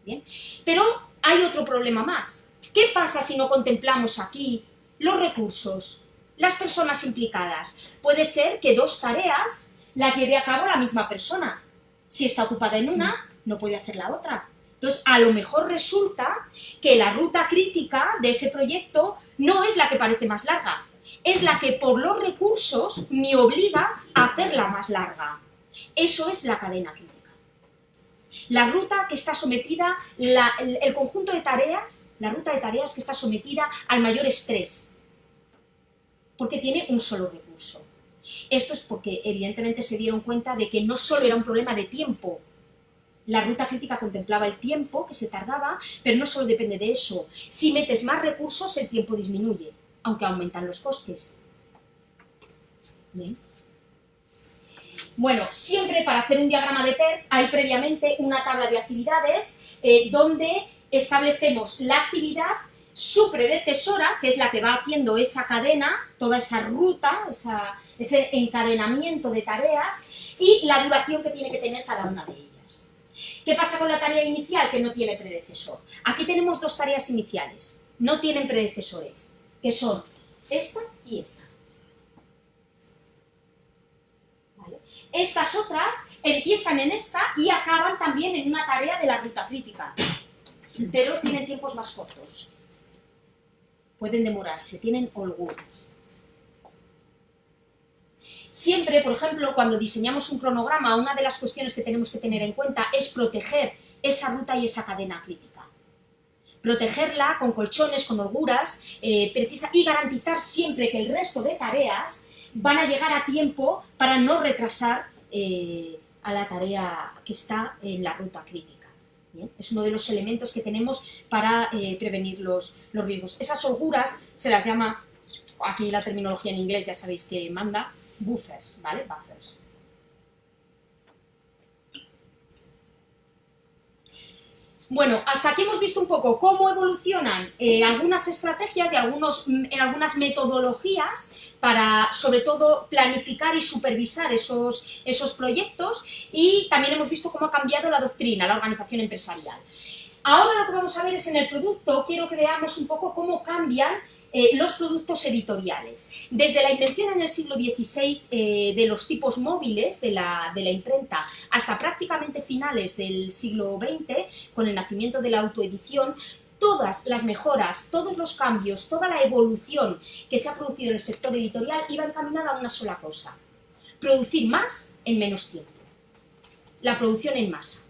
¿Bien? Pero hay otro problema más. ¿Qué pasa si no contemplamos aquí los recursos, las personas implicadas? Puede ser que dos tareas las lleve a cabo la misma persona. Si está ocupada en una, no puede hacer la otra. Entonces, a lo mejor resulta que la ruta crítica de ese proyecto no es la que parece más larga, es la que por los recursos me obliga a hacerla más larga. Eso es la cadena crítica. La ruta que está sometida, el conjunto de tareas, la ruta de tareas que está sometida al mayor estrés, porque tiene un solo recurso. Esto es porque evidentemente se dieron cuenta de que no solo era un problema de tiempo. La ruta crítica contemplaba el tiempo que se tardaba, pero no solo depende de eso. Si metes más recursos, el tiempo disminuye, aunque aumentan los costes. Bien. Bueno, siempre para hacer un diagrama de PERT hay previamente una tabla de actividades donde establecemos la actividad, su predecesora, que es la que va haciendo esa cadena, toda esa ruta, ese encadenamiento de tareas, y la duración que tiene que tener cada una de ellas. ¿Qué pasa con la tarea inicial que no tiene predecesor? Aquí tenemos dos tareas iniciales, no tienen predecesores, que son esta y esta. ¿Vale? Estas otras empiezan en esta y acaban también en una tarea de la ruta crítica, pero tienen tiempos más cortos. Pueden demorarse, tienen holguras. Siempre, por ejemplo, cuando diseñamos un cronograma, una de las cuestiones que tenemos que tener en cuenta es proteger esa ruta y esa cadena crítica. Protegerla con colchones, con holguras, y garantizar siempre que el resto de tareas van a llegar a tiempo para no retrasar a la tarea que está en la ruta crítica. ¿Bien? Es uno de los elementos que tenemos para prevenir los riesgos. Esas holguras se las llama, aquí la terminología en inglés ya sabéis que manda, buffers, ¿vale? Buffers. Bueno, hasta aquí hemos visto un poco cómo evolucionan algunas estrategias y algunas metodologías para, sobre todo, planificar y supervisar esos proyectos, y también hemos visto cómo ha cambiado la doctrina, la organización empresarial. Ahora lo que vamos a ver es en el producto, quiero que veamos un poco cómo cambian los productos editoriales. Desde la invención en el siglo XVI de los tipos móviles de la imprenta hasta prácticamente finales del siglo XX, con el nacimiento de la autoedición, todas las mejoras, todos los cambios, toda la evolución que se ha producido en el sector editorial iba encaminada a una sola cosa: producir más en menos tiempo. La producción en masa,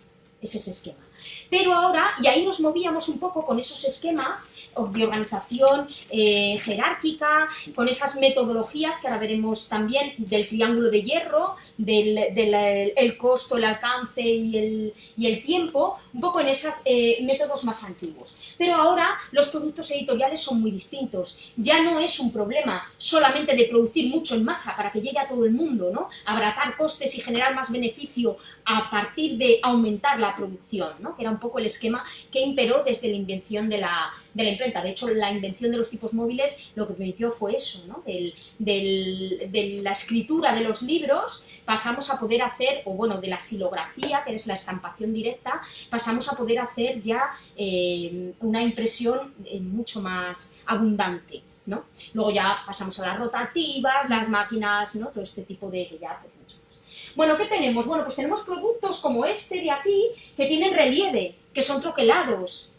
es ese esquema. Pero ahora, y ahí nos movíamos un poco con esos esquemas de organización jerárquica, con esas metodologías que ahora veremos también, del triángulo de hierro, el costo, el alcance y el tiempo, un poco en esos métodos más antiguos. Pero ahora los productos editoriales son muy distintos. Ya no es un problema solamente de producir mucho en masa para que llegue a todo el mundo, ¿no? Abaratar costes y generar más beneficio a partir de aumentar la producción, ¿no? Que era un poco el esquema que imperó desde la invención de la imprenta. De hecho, la invención de los tipos móviles lo que permitió fue eso, ¿no? De la escritura de los libros pasamos a poder hacer, o bueno, de la silografía, que es la estampación directa, pasamos a poder hacer ya una impresión mucho más abundante, ¿no? Luego ya pasamos a las rotativas, las máquinas, ¿no? Todo este tipo de que ya, pues, mucho más. Bueno, ¿qué tenemos? Bueno, pues tenemos productos como este de aquí que tienen relieve, que son troquelados,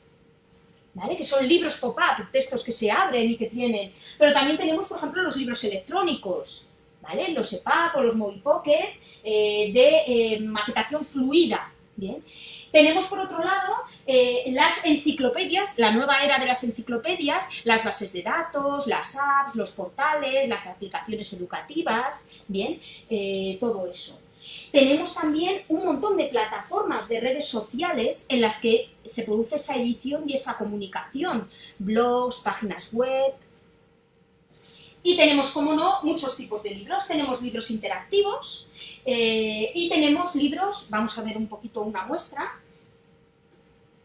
¿vale? Que son libros pop-up, textos que se abren y que tienen. Pero también tenemos, por ejemplo, los libros electrónicos, ¿vale? Los EPUB o los Movipocket de maquetación fluida, ¿bien? Tenemos, por otro lado, las enciclopedias, la nueva era de las enciclopedias, las bases de datos, las apps, los portales, las aplicaciones educativas, ¿bien? Todo eso. Tenemos también un montón de plataformas de redes sociales en las que se produce esa edición y esa comunicación, blogs, páginas web. Y tenemos, como no, muchos tipos de libros. Tenemos libros interactivos y tenemos libros, vamos a ver un poquito una muestra,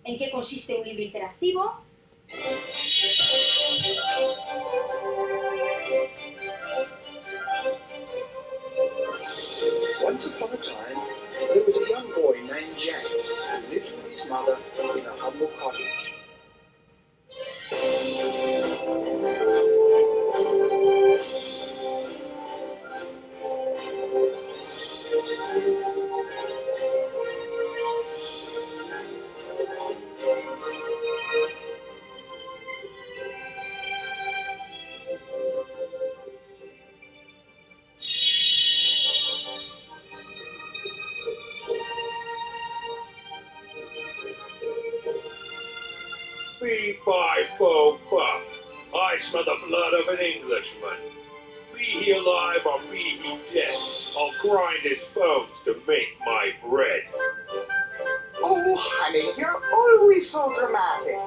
en qué consiste un libro interactivo. Once upon a time, there was a young boy named Jack who lived with his mother in a humble cottage. Fee-fi-fo-fum. I smell the blood of an Englishman. Be he alive or be he dead, I'll grind his bones to make my bread. Oh, honey, you're always so dramatic.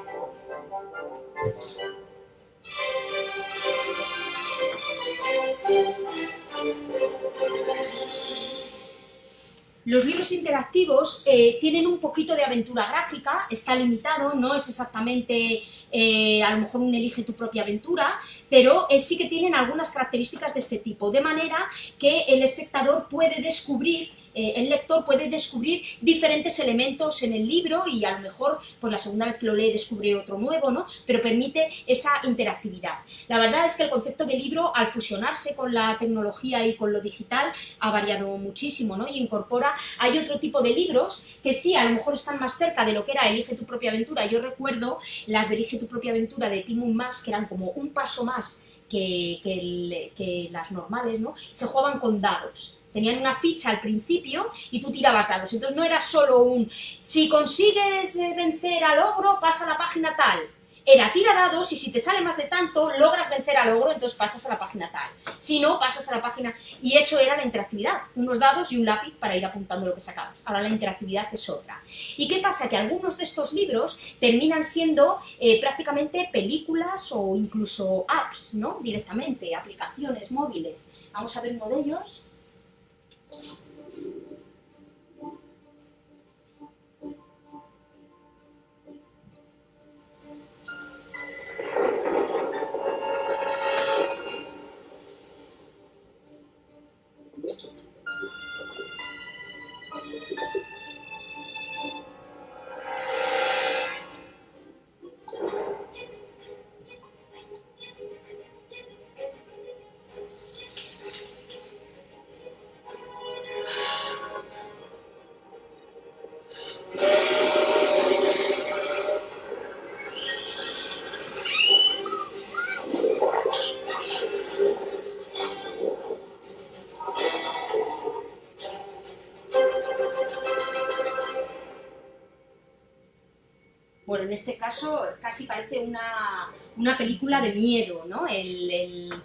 Los libros interactivos tienen un poquito de aventura gráfica, está limitado, no es exactamente a lo mejor un elige tu propia aventura, pero sí que tienen algunas características de este tipo, de manera que el espectador puede descubrir, el lector puede descubrir diferentes elementos en el libro y a lo mejor pues la segunda vez que lo lee descubre otro nuevo, ¿no? Pero permite esa interactividad. La verdad es que el concepto de libro, al fusionarse con la tecnología y con lo digital, ha variado muchísimo, ¿no? Y incorpora, hay otro tipo de libros que sí, a lo mejor están más cerca de lo que era Elige tu propia aventura. Yo recuerdo las de Elige tu propia aventura de Tim Mas, que eran como un paso más que las normales, ¿no? Se jugaban con dados. Tenían una ficha al principio y tú tirabas dados. Entonces no era solo un, si consigues vencer al ogro, pasa a la página tal. Era tira dados y si te sale más de tanto, logras vencer al ogro, entonces pasas a la página tal. Si no, pasas a la página... Y eso era la interactividad. Unos dados y un lápiz para ir apuntando lo que sacabas. Ahora la interactividad es otra. ¿Y qué pasa? Que algunos de estos libros terminan siendo prácticamente películas o incluso apps, ¿no? Directamente, aplicaciones móviles. Vamos a ver uno de ellos. Bueno, en este caso casi parece una película de miedo, ¿no?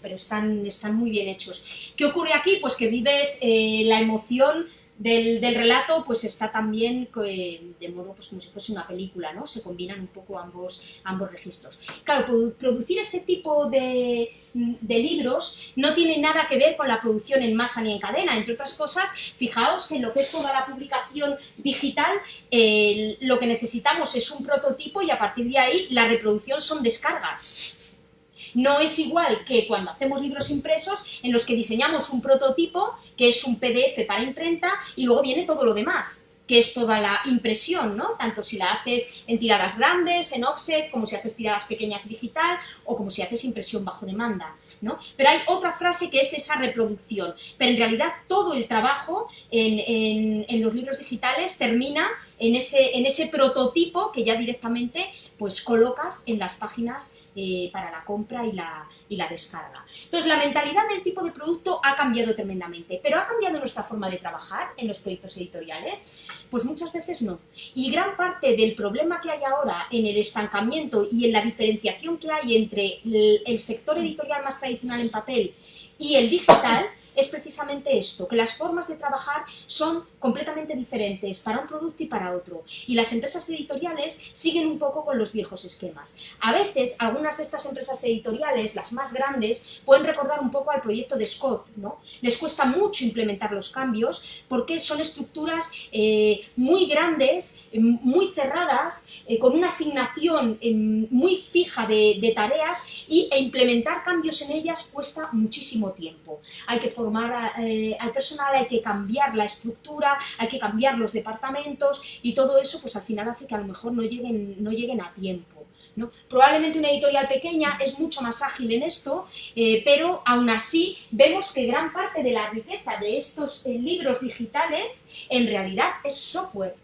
Pero están muy bien hechos. ¿Qué ocurre aquí? Pues que vives la emoción del relato, pues está también de modo pues como si fuese una película, ¿no? Se combinan un poco ambos registros. Claro, producir este tipo de libros no tiene nada que ver con la producción en masa ni en cadena. Entre otras cosas, fijaos que en lo que es toda la publicación digital, lo que necesitamos es un prototipo y a partir de ahí la reproducción son descargas. No es igual que cuando hacemos libros impresos en los que diseñamos un prototipo, que es un PDF para imprenta, y luego viene todo lo demás, que es toda la impresión, ¿no? Tanto si la haces en tiradas grandes, en offset, como si haces tiradas pequeñas digital, o como si haces impresión bajo demanda, ¿no? Pero hay otra frase que es esa reproducción, pero en realidad todo el trabajo en los libros digitales termina en ese prototipo que ya directamente pues colocas en las páginas para la compra y la descarga. Entonces, la mentalidad del tipo de producto ha cambiado tremendamente, pero ¿ha cambiado nuestra forma de trabajar en los proyectos editoriales? Pues muchas veces no. Y gran parte del problema que hay ahora en el estancamiento y en la diferenciación que hay entre el sector editorial más tradicional en papel y el digital es precisamente esto, que las formas de trabajar son completamente diferentes para un producto y para otro. Y las empresas editoriales siguen un poco con los viejos esquemas. A veces, algunas de estas empresas editoriales, las más grandes, pueden recordar un poco al proyecto de Scott, ¿no? Les cuesta mucho implementar los cambios porque son estructuras muy grandes, muy cerradas, con una asignación muy fija de tareas e implementar cambios en ellas cuesta muchísimo tiempo. Hay que formar al personal, hay que cambiar la estructura, hay que cambiar los departamentos y todo eso pues al final hace que a lo mejor no lleguen a tiempo, ¿no? Probablemente una editorial pequeña es mucho más ágil en esto, pero aún así vemos que gran parte de la riqueza de estos libros digitales en realidad es software.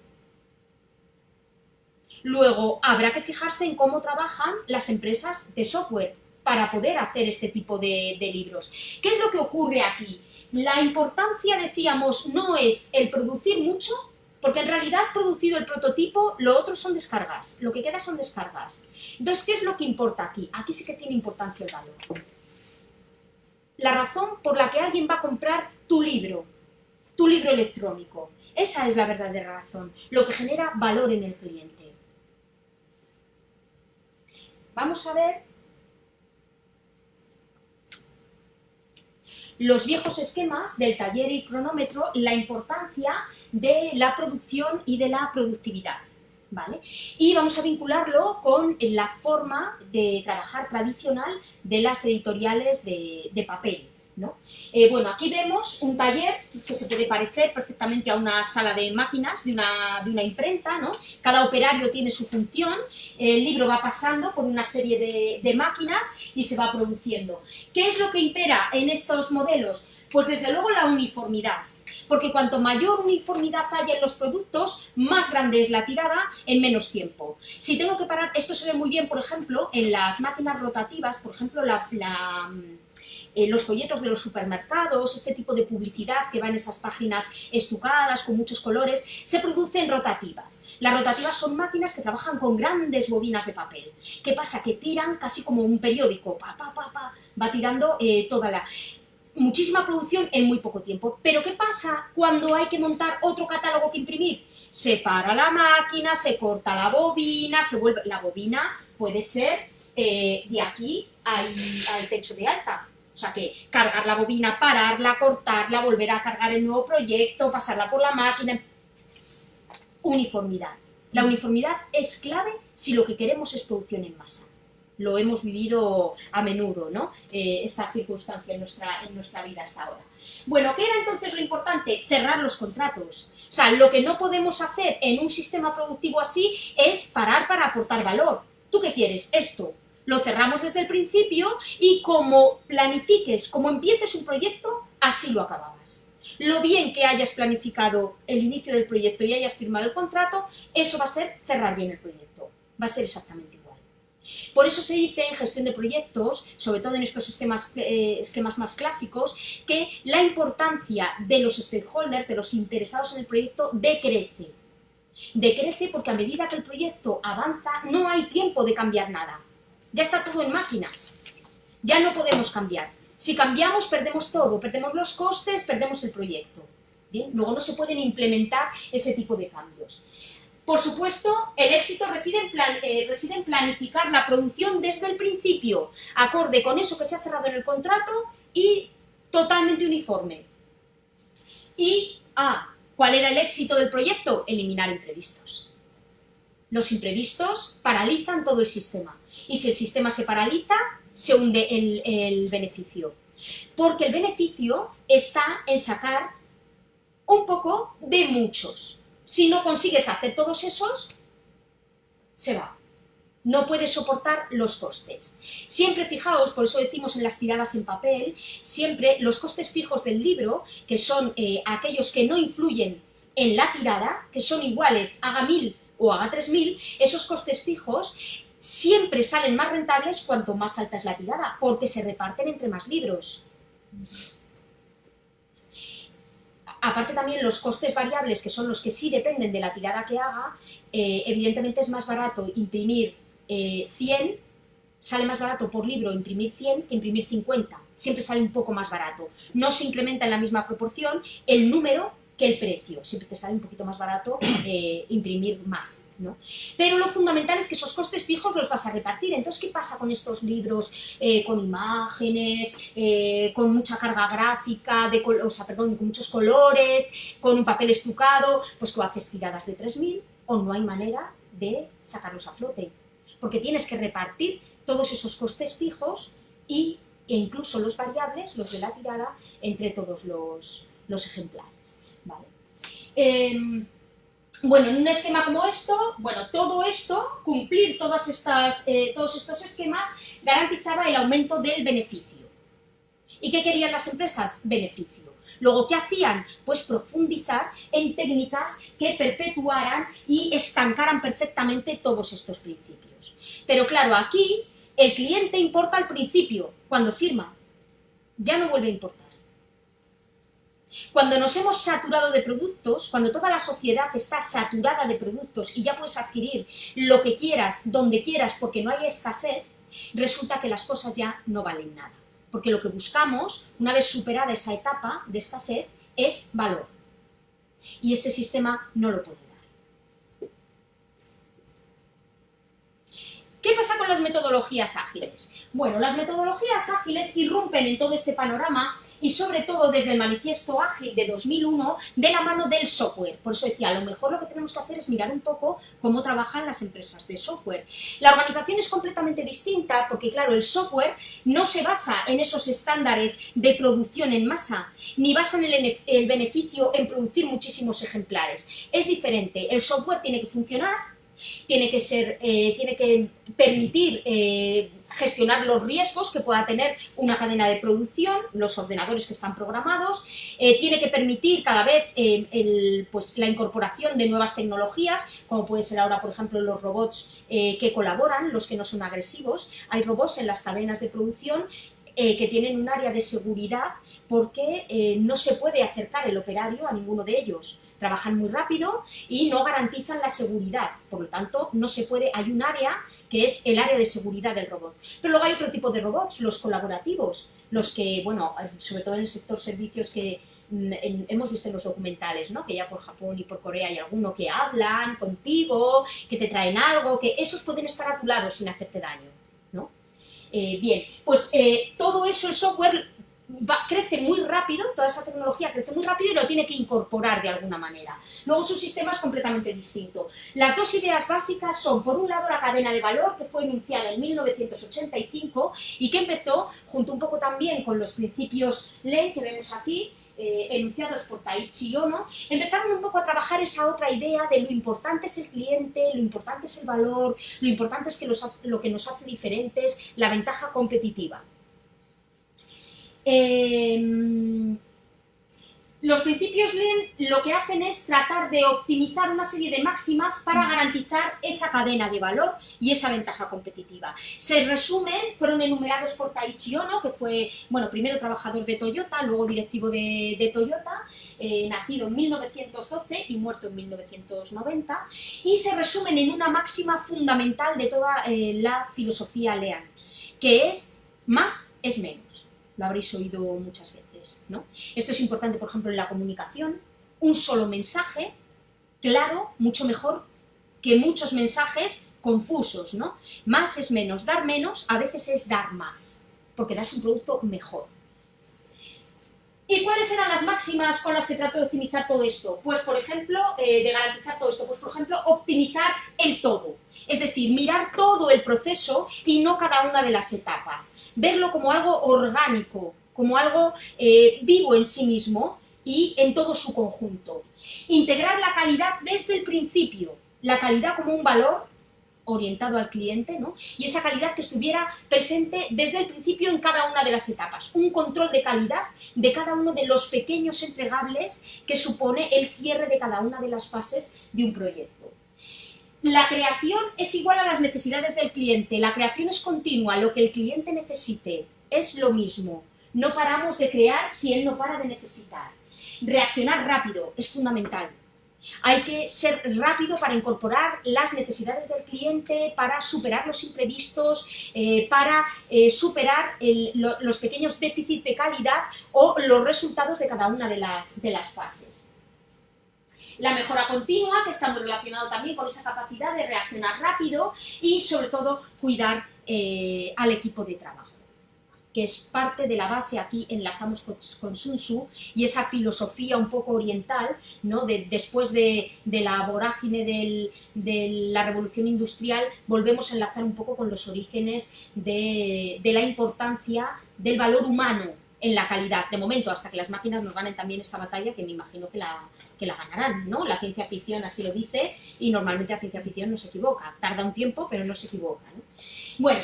Luego habrá que fijarse en cómo trabajan las empresas de software para poder hacer este tipo de libros. ¿Qué es lo que ocurre aquí? La importancia, decíamos, no es el producir mucho, porque en realidad producido el prototipo, lo otro son descargas, lo que queda son descargas. Entonces, ¿qué es lo que importa aquí? Aquí sí que tiene importancia el valor. La razón por la que alguien va a comprar tu libro electrónico. Esa es la verdadera razón, lo que genera valor en el cliente. Vamos a ver los viejos esquemas del taller y cronómetro, la importancia de la producción y de la productividad, ¿vale? Y vamos a vincularlo con la forma de trabajar tradicional de las editoriales de papel, ¿no? Bueno, aquí vemos un taller que se puede parecer perfectamente a una sala de máquinas de una imprenta, ¿no? Cada operario tiene su función, el libro va pasando por una serie de máquinas y se va produciendo. ¿Qué es lo que impera en estos modelos? Pues desde luego la uniformidad, porque cuanto mayor uniformidad haya en los productos, más grande es la tirada en menos tiempo. Si tengo que parar, esto se ve muy bien, por ejemplo, en las máquinas rotativas, por ejemplo, los folletos de los supermercados, este tipo de publicidad que va en esas páginas estucadas con muchos colores, se producen rotativas. Las rotativas son máquinas que trabajan con grandes bobinas de papel. ¿Qué pasa? Que tiran casi como un periódico, va tirando muchísima producción en muy poco tiempo. Pero ¿qué pasa cuando hay que montar otro catálogo que imprimir? Se para la máquina, se corta la bobina, se vuelve... La bobina puede ser de aquí al techo de alta. O sea que cargar la bobina, pararla, cortarla, volver a cargar el nuevo proyecto, pasarla por la máquina. Uniformidad. La uniformidad es clave si lo que queremos es producción en masa. Lo hemos vivido a menudo, ¿no? Esta circunstancia en nuestra vida hasta ahora. Bueno, ¿qué era entonces lo importante? Cerrar los contratos. O sea, lo que no podemos hacer en un sistema productivo así es parar para aportar valor. ¿Tú qué quieres? Esto. Lo cerramos desde el principio y como planifiques, como empieces un proyecto, así lo acababas. Lo bien que hayas planificado el inicio del proyecto y hayas firmado el contrato, eso va a ser cerrar bien el proyecto. Va a ser exactamente igual. Por eso se dice en gestión de proyectos, sobre todo en estos esquemas más clásicos, que la importancia de los stakeholders, de los interesados en el proyecto, decrece. Decrece porque a medida que el proyecto avanza, no hay tiempo de cambiar nada. Ya está todo en máquinas, ya no podemos cambiar. Si cambiamos, perdemos todo, perdemos los costes, perdemos el proyecto. ¿Bien? Luego no se pueden implementar ese tipo de cambios. Por supuesto, el éxito reside en planificar la producción desde el principio, acorde con eso que se ha cerrado en el contrato y totalmente uniforme. ¿Cuál era el éxito del proyecto? Eliminar imprevistos. Los imprevistos paralizan todo el sistema. Y si el sistema se paraliza, se hunde el beneficio. Porque el beneficio está en sacar un poco de muchos. Si no consigues hacer todos esos, se va. No puedes soportar los costes. Siempre fijaos, por eso decimos en las tiradas en papel, siempre los costes fijos del libro, que son aquellos que no influyen en la tirada, que son iguales, haga 1000 o haga 3000, esos costes fijos siempre salen más rentables cuanto más alta es la tirada, porque se reparten entre más libros. Aparte también los costes variables, que son los que sí dependen de la tirada que haga, evidentemente es más barato imprimir 100, sale más barato por libro imprimir 100 que imprimir 50. siempre sale un poco más barato. No se incrementa en la misma proporción el número que el precio, siempre te sale un poquito más barato imprimir más, ¿no? Pero lo fundamental es que esos costes fijos los vas a repartir. Entonces, ¿qué pasa con estos libros con imágenes, con mucha carga gráfica, con muchos colores, con un papel estucado? Pues tú haces tiradas de 3000 o no hay manera de sacarlos a flote, porque tienes que repartir todos esos costes fijos e incluso los variables, los de la tirada, entre todos los ejemplares. Vale. Bueno, en un esquema como esto, todo esto, cumplir todos estos esquemas, garantizaba el aumento del beneficio. ¿Y qué querían las empresas? Beneficio. Luego, ¿qué hacían? Pues profundizar en técnicas que perpetuaran y estancaran perfectamente todos estos principios. Pero claro, aquí el cliente importa al principio, cuando firma, ya no vuelve a importar. Cuando nos hemos saturado de productos, cuando toda la sociedad está saturada de productos y ya puedes adquirir lo que quieras, donde quieras, porque no hay escasez, resulta que las cosas ya no valen nada. Porque lo que buscamos, una vez superada esa etapa de escasez, es valor. Y este sistema no lo puede dar. ¿Qué pasa con las metodologías ágiles? Bueno, las metodologías ágiles irrumpen en todo este panorama y sobre todo desde el Manifiesto Ágil de 2001 de la mano del software. Por eso decía, a lo mejor lo que tenemos que hacer es mirar un poco cómo trabajan las empresas de software. La organización es completamente distinta porque, claro, el software no se basa en esos estándares de producción en masa, ni basan el beneficio en producir muchísimos ejemplares. Es diferente, el software tiene que funcionar, tiene que permitir gestionar los riesgos que pueda tener una cadena de producción, los ordenadores que están programados, tiene que permitir cada vez pues, la incorporación de nuevas tecnologías, como puede ser ahora, por ejemplo, los robots que colaboran, los que no son agresivos. Hay robots en las cadenas de producción que tienen un área de seguridad porque no se puede acercar el operario a ninguno de ellos. Trabajan muy rápido y no garantizan la seguridad, por lo tanto no se puede, hay un área que es el área de seguridad del robot. Pero luego hay otro tipo de robots, los colaborativos, los que, bueno, sobre todo en el sector servicios que hemos visto en los documentales, ¿no? Que ya por Japón y por Corea hay alguno que hablan contigo, que te traen algo, que esos pueden estar a tu lado sin hacerte daño, ¿no? Bien, pues todo eso el software crece muy rápido, toda esa tecnología crece muy rápido y lo tiene que incorporar de alguna manera. Luego su sistema es completamente distinto. Las dos ideas básicas son, por un lado, la cadena de valor, que fue enunciada en 1985 y que empezó, junto un poco también con los principios Lean que vemos aquí, enunciados por Taiichi Ohno, empezaron un poco a trabajar esa otra idea de lo importante es el cliente, lo importante es el valor, lo importante es que lo que nos hace diferentes, la ventaja competitiva. Los principios Lean lo que hacen es tratar de optimizar una serie de máximas para garantizar esa cadena de valor y esa ventaja competitiva. Se resumen, fueron enumerados por Taiichi Ohno, que fue, bueno, primero trabajador de Toyota, luego directivo de Toyota, nacido en 1912 y muerto en 1990, y se resumen en una máxima fundamental de toda la filosofía Lean, que es más es menos. Lo habréis oído muchas veces, ¿no? Esto es importante, por ejemplo, en la comunicación. Un solo mensaje, claro, mucho mejor que muchos mensajes confusos, ¿no? Más es menos. Dar menos a veces es dar más, porque das un producto mejor. ¿Y cuáles eran las máximas con las que trato de optimizar todo esto? Pues, por ejemplo, de garantizar todo esto, pues, por ejemplo, optimizar el todo. Es decir, mirar todo el proceso y no cada una de las etapas. Verlo como algo orgánico, como algo vivo en sí mismo y en todo su conjunto. Integrar la calidad desde el principio, la calidad como un valor orientado al cliente, ¿no? Y esa calidad que estuviera presente desde el principio en cada una de las etapas. Un control de calidad de cada uno de los pequeños entregables que supone el cierre de cada una de las fases de un proyecto. La creación es igual a las necesidades del cliente, la creación es continua, lo que el cliente necesite es lo mismo. No paramos de crear si él no para de necesitar. Reaccionar rápido es fundamental. Hay que ser rápido para incorporar las necesidades del cliente, para superar los imprevistos, para superar los pequeños déficits de calidad o los resultados de cada una de las fases. La mejora continua, que está muy relacionado también con esa capacidad de reaccionar rápido y, sobre todo, cuidar al equipo de trabajo, que es parte de la base. Aquí enlazamos con Sun Tzu y esa filosofía un poco oriental, ¿no? Después de la vorágine de la revolución industrial, volvemos a enlazar un poco con los orígenes de la importancia del valor humano en la calidad, de momento, hasta que las máquinas nos ganen también esta batalla, que me imagino que la ganarán, ¿no? La ciencia ficción así lo dice, y normalmente la ciencia ficción no se equivoca, tarda un tiempo, pero no se equivoca, ¿no? Bueno,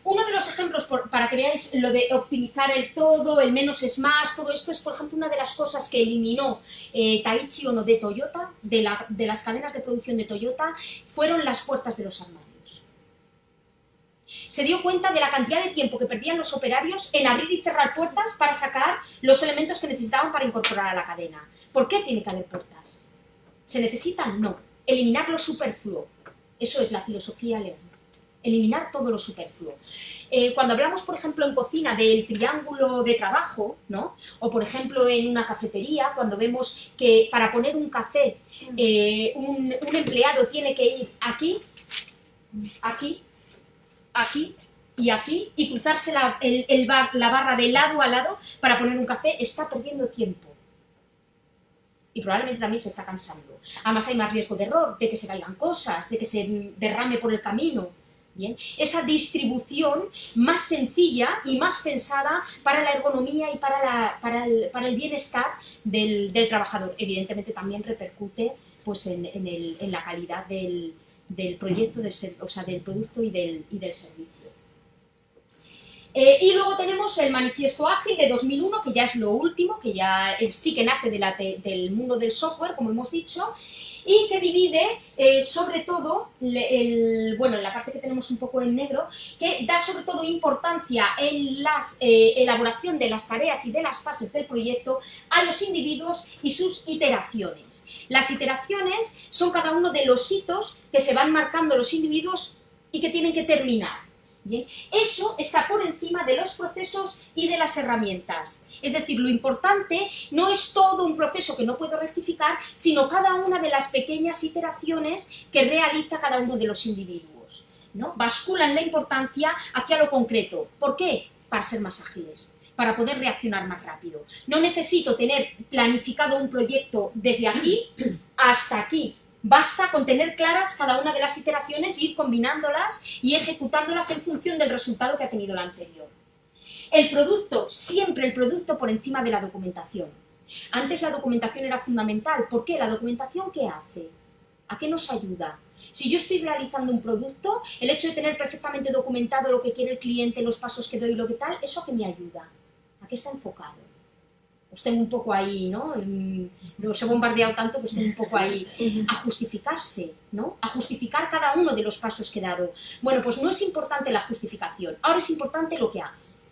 uno de los ejemplos, para que veáis lo de optimizar el todo, el menos es más, todo esto es, por ejemplo, una de las cosas que eliminó Taiichi Ohno de Toyota, de las cadenas de producción de Toyota, fueron las puertas de los armarios. Se dio cuenta de la cantidad de tiempo que perdían los operarios en abrir y cerrar puertas para sacar los elementos que necesitaban para incorporar a la cadena. ¿Por qué tiene que haber puertas? ¿Se necesitan? No. Eliminar lo superfluo. Eso es la filosofía Lean. Eliminar todo lo superfluo. Cuando hablamos, por ejemplo, en cocina del triángulo de trabajo, ¿no? O, por ejemplo, en una cafetería, cuando vemos que para poner un café un empleado tiene que ir aquí, aquí, aquí y aquí, y cruzarse la barra de lado a lado para poner un café, está perdiendo tiempo. Y probablemente también se está cansando. Además hay más riesgo de error, de que se caigan cosas, de que se derrame por el camino. Bien, esa distribución más sencilla y más pensada para la ergonomía y para el bienestar del trabajador. Evidentemente también repercute, pues, en la calidad del proyecto, del producto y del servicio. Y luego tenemos el Manifiesto Ágil de 2001, que ya es lo último, que ya sí que nace del mundo del software, como hemos dicho, y que divide sobre todo, en la parte que tenemos un poco en negro, que da sobre todo importancia en la elaboración de las tareas y de las fases del proyecto a los individuos y sus iteraciones. Las iteraciones son cada uno de los hitos que se van marcando los individuos y que tienen que terminar. Bien, eso está por encima de los procesos y de las herramientas. Es decir, lo importante no es todo un proceso que no puedo rectificar, sino cada una de las pequeñas iteraciones que realiza cada uno de los individuos, ¿no? Basculan la importancia hacia lo concreto. ¿Por qué? Para ser más ágiles, para poder reaccionar más rápido. No necesito tener planificado un proyecto desde aquí hasta aquí. Basta con tener claras cada una de las iteraciones e ir combinándolas y ejecutándolas en función del resultado que ha tenido la anterior. El producto, siempre el producto por encima de la documentación. Antes la documentación era fundamental. ¿Por qué? ¿La documentación qué hace? ¿A qué nos ayuda? Si yo estoy realizando un producto, el hecho de tener perfectamente documentado lo que quiere el cliente, los pasos que doy, lo que tal, ¿eso a qué me ayuda? ¿A qué está enfocado? Os tengo un poco ahí, ¿no? Os he bombardeado tanto que os tengo un poco ahí a justificarse, ¿no? A justificar cada uno de los pasos que he dado. Bueno, pues no es importante la justificación, ahora es importante lo que hagas,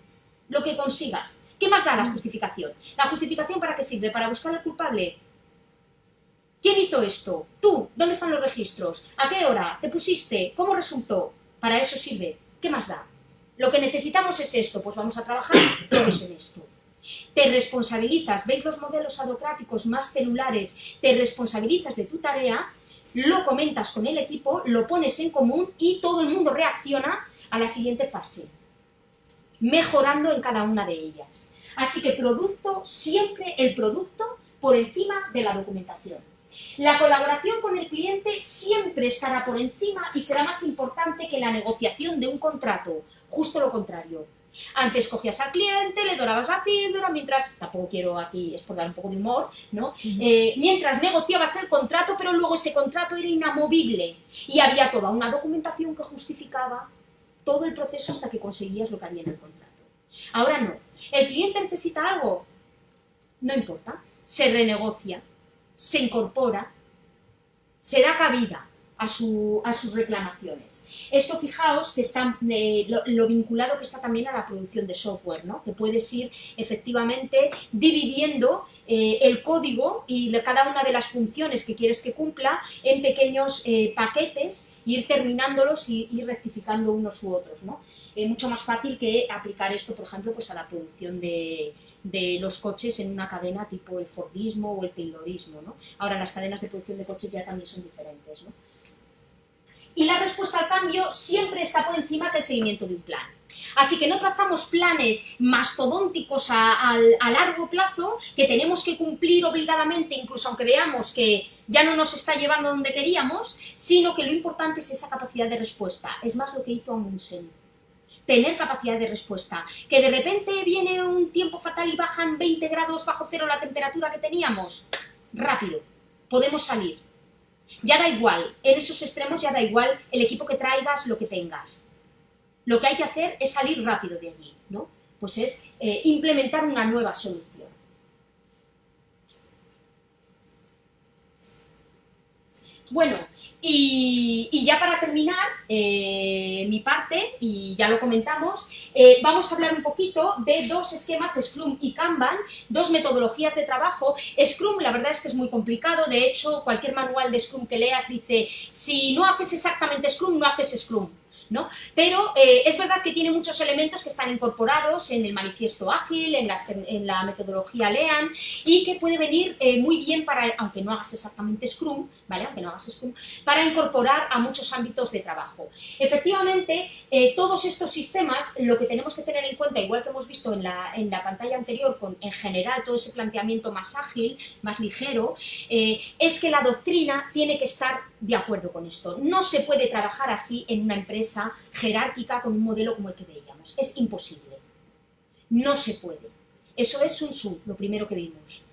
lo que consigas. ¿Qué más da la justificación? ¿La justificación para qué sirve? ¿Para buscar al culpable? ¿Quién hizo esto? ¿Tú? ¿Dónde están los registros? ¿A qué hora? ¿Te pusiste? ¿Cómo resultó? Para eso sirve. ¿Qué más da? Lo que necesitamos es esto, pues vamos a trabajar todos en esto. Te responsabilizas, ¿veis los modelos adocráticos más celulares? Te responsabilizas de tu tarea, lo comentas con el equipo, lo pones en común y todo el mundo reacciona a la siguiente fase, mejorando en cada una de ellas. Así que producto, siempre el producto por encima de la documentación. La colaboración con el cliente siempre estará por encima y será más importante que la negociación de un contrato, justo lo contrario. Antes cogías al cliente, le dorabas la píldora, mientras, tampoco quiero aquí, es por dar un poco de humor, ¿no? Mientras negociabas el contrato, pero luego ese contrato era inamovible y había toda una documentación que justificaba todo el proceso hasta que conseguías lo que había en el contrato. Ahora no, el cliente necesita algo, no importa, se renegocia, se incorpora, se da cabida a sus reclamaciones. Esto, fijaos, que está lo vinculado que está también a la producción de software, ¿no? Que puedes ir efectivamente dividiendo el código y cada una de las funciones que quieres que cumpla en pequeños paquetes, ir terminándolos y ir rectificando unos u otros, ¿no? Mucho más fácil que aplicar esto, por ejemplo, pues a la producción de los coches en una cadena tipo el Fordismo o el Taylorismo, ¿no? Ahora las cadenas de producción de coches ya también son diferentes, ¿no? Y la respuesta al cambio siempre está por encima que el seguimiento de un plan. Así que no trazamos planes mastodónticos a largo plazo que tenemos que cumplir obligadamente, incluso aunque veamos que ya no nos está llevando donde queríamos, sino que lo importante es esa capacidad de respuesta. Es más lo que hizo Amundsen. Tener capacidad de respuesta. Que de repente viene un tiempo fatal y bajan 20 grados bajo cero la temperatura que teníamos. Rápido. Podemos salir. Ya da igual, en esos extremos ya da igual el equipo que traigas, lo que tengas. Lo que hay que hacer es salir rápido de allí, ¿no? Pues es implementar una nueva solución. Bueno, y ya para terminar mi parte, y ya lo comentamos, vamos a hablar un poquito de dos esquemas, Scrum y Kanban, dos metodologías de trabajo. Scrum, la verdad es que es muy complicado, de hecho, cualquier manual de Scrum que leas dice, si no haces exactamente Scrum, no haces Scrum, ¿no? Pero es verdad que tiene muchos elementos que están incorporados en el manifiesto ágil, en la metodología Lean, y que puede venir muy bien para, aunque no hagas exactamente Scrum, ¿vale? Aunque no hagas Scrum, para incorporar a muchos ámbitos de trabajo. Efectivamente, todos estos sistemas, lo que tenemos que tener en cuenta, igual que hemos visto en la pantalla anterior, con en general todo ese planteamiento más ágil, más ligero, es que la doctrina tiene que estar de acuerdo con esto. No se puede trabajar así en una empresa jerárquica con un modelo como el que veíamos. Es imposible. No se puede. Eso es Sun Tzu, lo primero que vimos.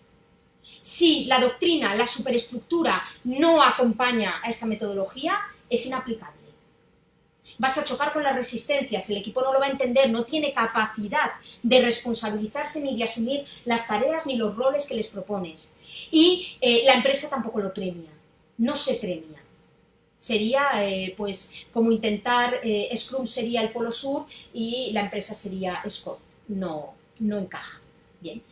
Si la doctrina, la superestructura no acompaña a esta metodología, es inaplicable. Vas a chocar con las resistencias, el equipo no lo va a entender, no tiene capacidad de responsabilizarse ni de asumir las tareas ni los roles que les propones. Y la empresa tampoco lo premia. No se premia. Sería pues como intentar, Scrum sería el polo sur y la empresa sería Scott. No encaja. Bien.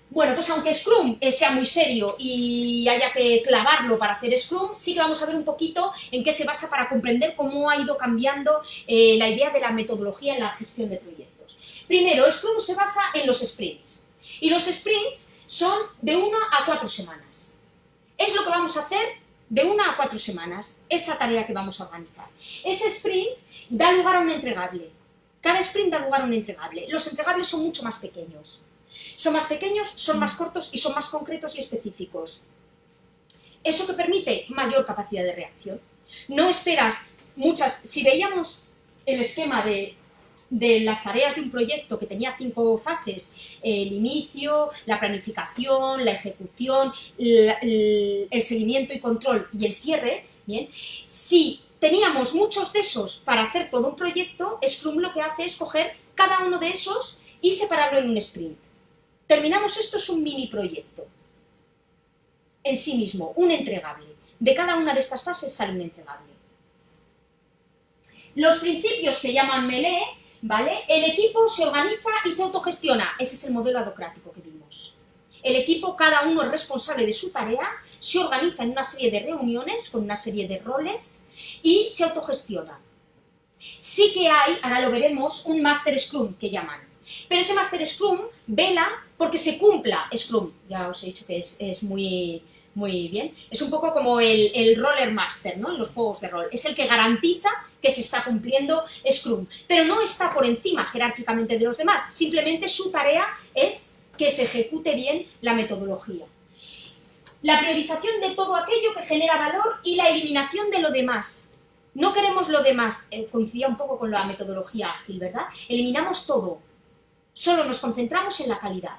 Bueno, pues aunque Scrum sea muy serio y haya que clavarlo para hacer Scrum, sí que vamos a ver un poquito en qué se basa para comprender cómo ha ido cambiando la idea de la metodología en la gestión de proyectos. Primero, Scrum se basa en los sprints. Y los sprints son de 1 a 4 semanas. Es lo que vamos a hacer de 1 a 4 semanas, esa tarea que vamos a organizar. Ese sprint da lugar a un entregable. Cada sprint da lugar a un entregable. Los entregables son mucho más pequeños. Son más pequeños, son más cortos y son más concretos y específicos. Eso que permite mayor capacidad de reacción. No esperas muchas... Si veíamos el esquema de las tareas de un proyecto que tenía 5 fases, el inicio, la planificación, la ejecución, el seguimiento y control y el cierre, bien, si teníamos muchos de esos para hacer todo un proyecto, Scrum lo que hace es coger cada uno de esos y separarlo en un sprint. Terminamos esto, es un mini proyecto en sí mismo, un entregable. De cada una de estas fases sale un entregable. Los principios que llaman Melee, ¿vale? El equipo se organiza y se autogestiona. Ese es el modelo adocrático que vimos. El equipo, cada uno es responsable de su tarea, se organiza en una serie de reuniones con una serie de roles y se autogestiona. Sí que hay, ahora lo veremos, un Master Scrum que llaman. Pero ese Master Scrum vela porque se cumpla Scrum. Ya os he dicho que es muy bien. Es un poco como el Roller Master, ¿no? En los juegos de rol. Es el que garantiza que se está cumpliendo Scrum. Pero no está por encima jerárquicamente de los demás. Simplemente su tarea es que se ejecute bien la metodología. La priorización de todo aquello que genera valor y la eliminación de lo demás. No queremos lo demás. Coincidía un poco con la metodología ágil, ¿verdad? Eliminamos todo. Solo nos concentramos en la calidad.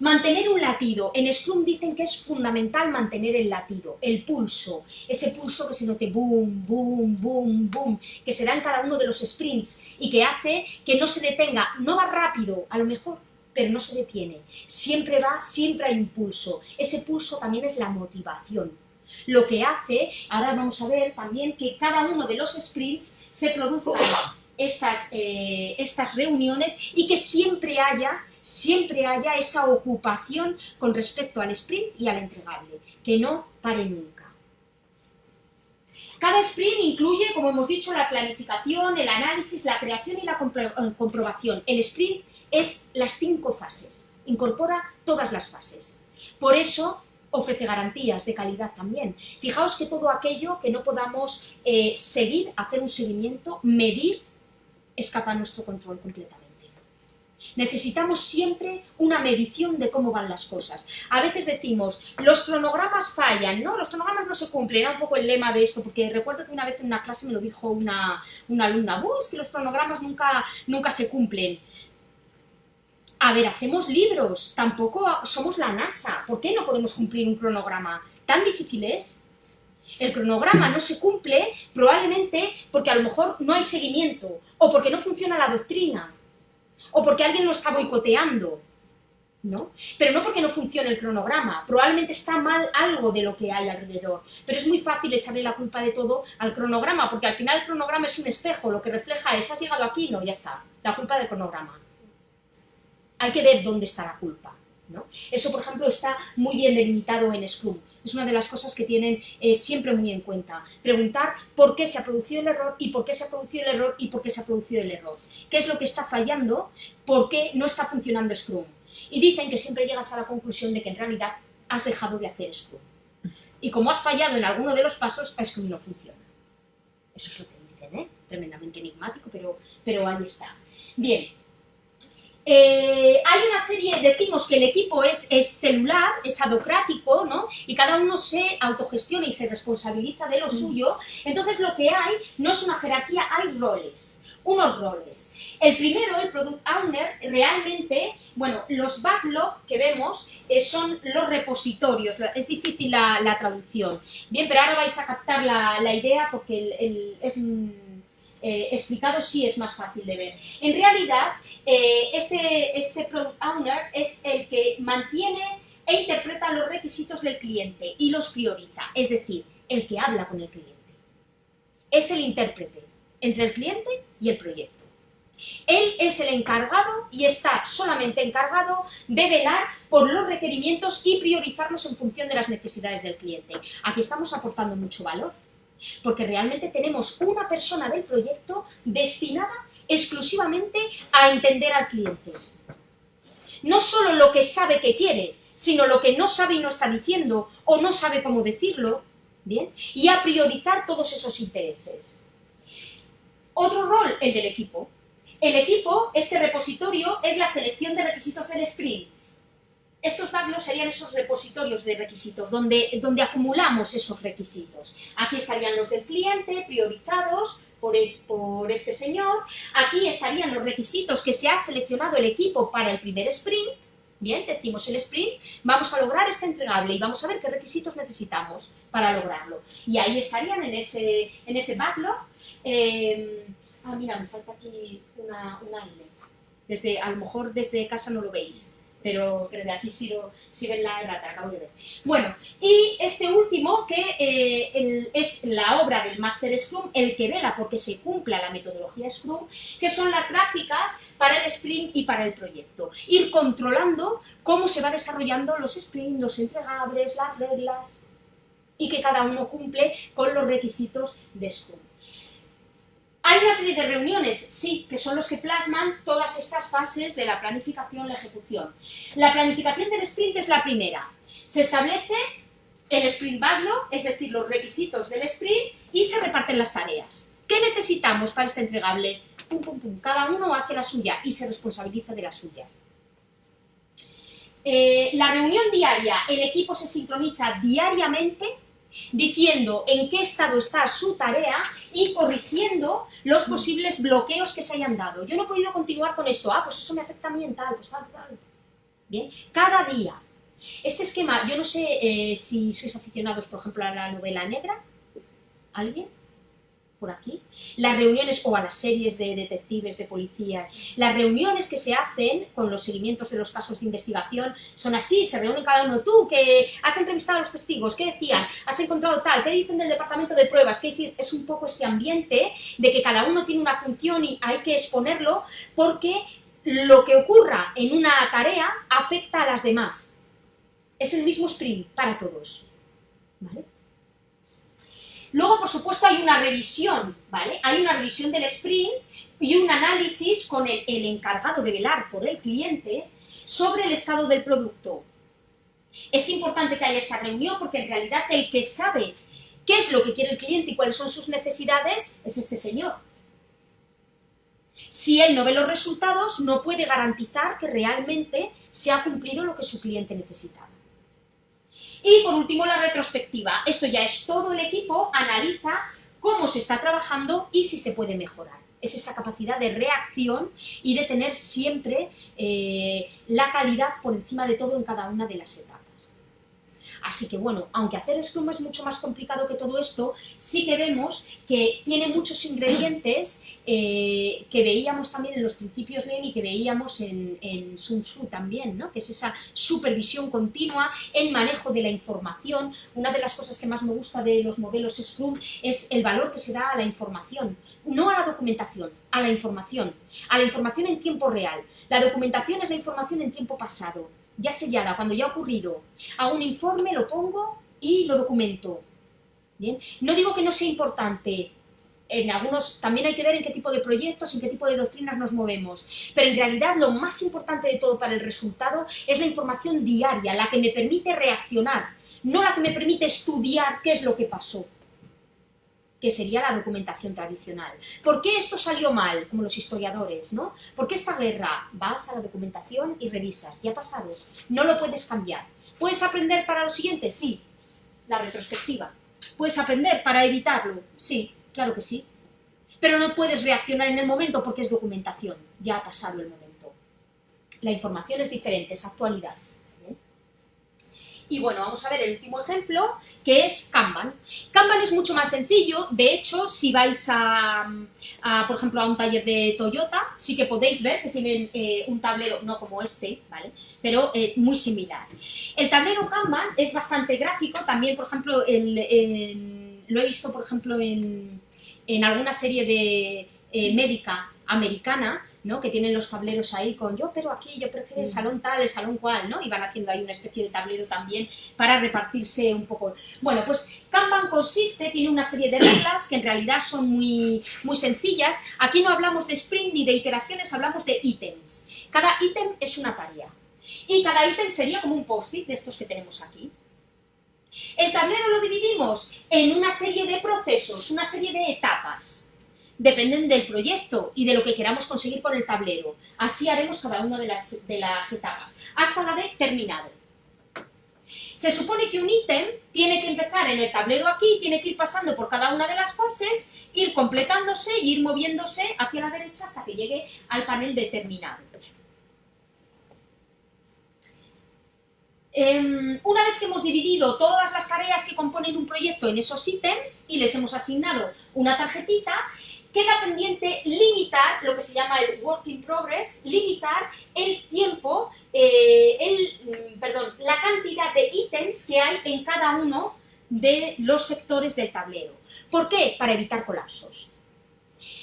Mantener un latido. En Scrum dicen que es fundamental mantener el latido, el pulso. Ese pulso que se note boom, boom, boom, boom, que se da en cada uno de los sprints y que hace que no se detenga. No va rápido, a lo mejor, pero no se detiene. Siempre va, siempre hay un pulso. Ese pulso también es la motivación. lo que hace, ahora vamos a ver también que cada uno de los sprints se produzcan estas reuniones y que siempre haya esa ocupación con respecto al sprint y al entregable, que no pare nunca. Cada sprint incluye, como hemos dicho, la planificación, el análisis, la creación y la comprobación. El sprint es las 5 fases, incorpora todas las fases. Por eso ofrece garantías de calidad también. Fijaos que todo aquello que no podamos seguir, hacer un seguimiento, medir, escapa a nuestro control completamente. Necesitamos siempre una medición de cómo van las cosas. A veces decimos, los cronogramas fallan, ¿no? Los cronogramas no se cumplen, era un poco el lema de esto, porque recuerdo que una vez en una clase me lo dijo una alumna, es que los cronogramas nunca se cumplen. A ver, hacemos libros, tampoco somos la NASA, ¿por qué no podemos cumplir un cronograma? ¿Tan difícil es? El cronograma no se cumple probablemente porque a lo mejor no hay seguimiento, o porque no funciona la doctrina, o porque alguien lo está boicoteando, ¿no? Pero no porque no funcione el cronograma, probablemente está mal algo de lo que hay alrededor, pero es muy fácil echarle la culpa de todo al cronograma, porque al final el cronograma es un espejo, lo que refleja es, has llegado aquí, no, ya está, la culpa del cronograma. Hay que ver dónde está la culpa, ¿no? Eso, por ejemplo, está muy bien delimitado en Scrum. Es una de las cosas que tienen siempre muy en cuenta. Preguntar por qué se ha producido el error y por qué se ha producido el error y por qué se ha producido el error. ¿Qué es lo que está fallando? ¿Por qué no está funcionando Scrum? Y dicen que siempre llegas a la conclusión de que en realidad has dejado de hacer Scrum. Y como has fallado en alguno de los pasos, Scrum no funciona. Eso es lo que dicen, ¿eh? Tremendamente enigmático, pero ahí está. Bien. Hay una serie, decimos que el equipo es celular, es adocrático, ¿no? Y cada uno se autogestiona y se responsabiliza de lo suyo. Entonces lo que hay no es una jerarquía, hay roles, unos roles. El primero, el Product Owner, realmente, bueno, los backlog que vemos son los repositorios, es difícil la traducción. Bien, pero ahora vais a captar la idea porque explicado sí es más fácil de ver. En realidad, este Product Owner es el que mantiene e interpreta los requisitos del cliente y los prioriza, es decir, el que habla con el cliente. Es el intérprete entre el cliente y el proyecto. Él es el encargado y está solamente encargado de velar por los requerimientos y priorizarlos en función de las necesidades del cliente. Aquí estamos aportando mucho valor, porque realmente tenemos una persona del proyecto destinada exclusivamente a entender al cliente. No solo lo que sabe que quiere, sino lo que no sabe y no está diciendo, o no sabe cómo decirlo, ¿bien? Y a priorizar todos esos intereses. Otro rol, el del equipo. El equipo, este repositorio, es la selección de requisitos del sprint. Estos backlogs serían esos repositorios de requisitos, donde acumulamos esos requisitos. Aquí estarían los del cliente, priorizados por este señor. Aquí estarían los requisitos que se ha seleccionado el equipo para el primer sprint. Bien, decimos el sprint, vamos a lograr este entregable y vamos a ver qué requisitos necesitamos para lograrlo. Y ahí estarían en ese backlog. Mira, me falta aquí una L. A lo mejor desde casa no lo veis, pero de aquí sí ven la errata, acabo de ver. Bueno, y este último, que es la obra del Master Scrum, el que vela porque se cumpla la metodología Scrum, que son las gráficas para el sprint y para el proyecto. Ir controlando cómo se va desarrollando los sprints, los entregables, las reglas, y que cada uno cumple con los requisitos de Scrum. Hay una serie de reuniones, sí, que son los que plasman todas estas fases de la planificación, la ejecución. La planificación del sprint es la primera. Se establece el sprint backlog, es decir, los requisitos del sprint, y se reparten las tareas. ¿Qué necesitamos para este entregable? Pum, pum, pum. Cada uno hace la suya y se responsabiliza de la suya. La reunión diaria, el equipo se sincroniza diariamente, diciendo en qué estado está su tarea y corrigiendo los posibles bloqueos que se hayan dado. Yo no he podido continuar con esto, pues eso me afecta a mí en tal, pues tal. Bien, cada día. Este esquema, yo no sé si sois aficionados, por ejemplo, a la novela negra. ¿Alguien? por aquí, las reuniones, o a las series de detectives, de policía, las reuniones que se hacen con los seguimientos de los casos de investigación son así, se reúnen cada uno, tú que has entrevistado a los testigos, ¿qué decían? ¿Has encontrado tal? ¿Qué dicen del departamento de pruebas? ¿Qué decir? Es un poco este ambiente de que cada uno tiene una función y hay que exponerlo porque lo que ocurra en una tarea afecta a las demás. Es el mismo sprint para todos, ¿vale? Luego, por supuesto, hay una revisión, ¿vale? Hay una revisión del sprint y un análisis con el encargado de velar por el cliente sobre el estado del producto. Es importante que haya esta reunión porque en realidad el que sabe qué es lo que quiere el cliente y cuáles son sus necesidades es este señor. Si él no ve los resultados, no puede garantizar que realmente se ha cumplido lo que su cliente necesitaba. Y por último, la retrospectiva. Esto ya es todo el equipo, analiza cómo se está trabajando y si se puede mejorar. Es esa capacidad de reacción y de tener siempre la calidad por encima de todo en cada una de las etapas. Así que bueno, aunque hacer Scrum es mucho más complicado que todo esto, sí que vemos que tiene muchos ingredientes que veíamos también en los principios Lean y que veíamos en Sun Tzu también, ¿no? Que es esa supervisión continua, el manejo de la información. Una de las cosas que más me gusta de los modelos Scrum es el valor que se da a la información, no a la documentación, a la información en tiempo real. La documentación es la información en tiempo pasado, ya sellada, cuando ya ha ocurrido. Hago un informe, lo pongo y lo documento. ¿Bien? No digo que no sea importante, en algunos también hay que ver en qué tipo de proyectos, en qué tipo de doctrinas nos movemos, pero en realidad lo más importante de todo para el resultado es la información diaria, la que me permite reaccionar, no la que me permite estudiar qué es lo que pasó, que sería la documentación tradicional. ¿Por qué esto salió mal? Como los historiadores, ¿no? ¿Por qué esta guerra? Vas a la documentación y revisas, ya ha pasado, no lo puedes cambiar. ¿Puedes aprender para lo siguiente? Sí, la retrospectiva. ¿Puedes aprender para evitarlo? Sí, claro que sí. Pero no puedes reaccionar en el momento porque es documentación, ya ha pasado el momento. La información es diferente, es actualidad. Y bueno, vamos a ver el último ejemplo, que es Kanban. Kanban es mucho más sencillo. De hecho, si vais por ejemplo, a un taller de Toyota, sí que podéis ver que tienen un tablero, no como este, ¿vale? Pero muy similar. El tablero Kanban es bastante gráfico. También, por ejemplo, lo he visto, por ejemplo, en alguna serie de médica americana, ¿no? Que tienen los tableros ahí con yo pero aquí, yo pero aquí, el salón tal, el salón cual, ¿no? Y van haciendo ahí una especie de tablero también para repartirse un poco. Bueno, pues Kanban tiene una serie de reglas que en realidad son muy, muy sencillas. Aquí no hablamos de sprint ni de iteraciones, hablamos de ítems. Cada ítem es una tarea. Y cada ítem sería como un post-it de estos que tenemos aquí. El tablero lo dividimos en una serie de procesos, una serie de etapas. Dependen del proyecto y de lo que queramos conseguir con el tablero. Así haremos cada una de las etapas, hasta la de terminado. Se supone que un ítem tiene que empezar en el tablero aquí, tiene que ir pasando por cada una de las fases, ir completándose y ir moviéndose hacia la derecha hasta que llegue al panel de terminado. Una vez que hemos dividido todas las tareas que componen un proyecto en esos ítems y les hemos asignado una tarjetita, queda pendiente limitar lo que se llama el work in progress, limitar el tiempo, la cantidad de ítems que hay en cada uno de los sectores del tablero. ¿Por qué? Para evitar colapsos.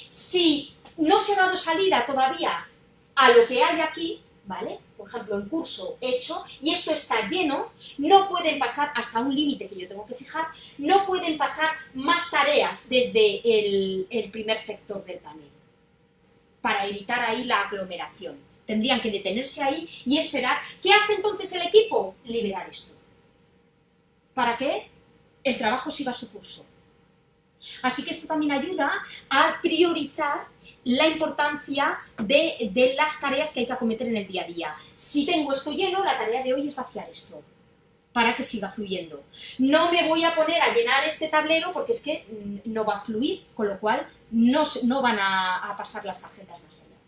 Si no se ha dado salida todavía a lo que hay aquí, ¿vale? Por ejemplo, en curso hecho, y esto está lleno, no pueden pasar hasta un límite que yo tengo que fijar, no pueden pasar más tareas desde el primer sector del panel, para evitar ahí la aglomeración. Tendrían que detenerse ahí y esperar. ¿Qué hace entonces el equipo? Liberar esto. ¿Para qué? El trabajo siga su curso. Así que esto también ayuda a priorizar la importancia de las tareas que hay que acometer en el día a día. Si tengo esto lleno, la tarea de hoy es vaciar esto, para que siga fluyendo. No me voy a poner a llenar este tablero porque es que no va a fluir, con lo cual no van a pasar las tarjetas más allá.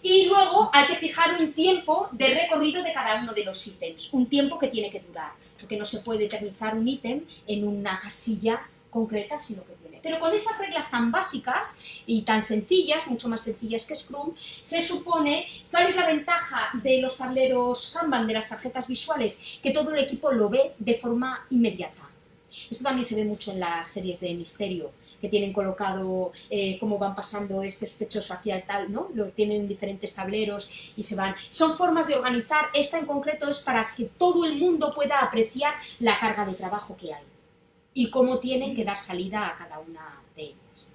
Y luego hay que fijar un tiempo de recorrido de cada uno de los ítems, un tiempo que tiene que durar, porque no se puede eternizar un ítem en una casilla concreta, sino que tiene Pero con esas reglas tan básicas y tan sencillas, mucho más sencillas que Scrum, se supone, ¿cuál es la ventaja de los tableros Kanban, de las tarjetas visuales? Que todo el equipo lo ve de forma inmediata. Esto también se ve mucho en las series de misterio, que tienen colocado cómo van pasando este sospechoso hacia el tal, ¿no? Lo tienen en diferentes tableros y se van. Son formas de organizar. Esta en concreto es para que todo el mundo pueda apreciar la carga de trabajo que hay y cómo tienen que dar salida a cada una de ellas.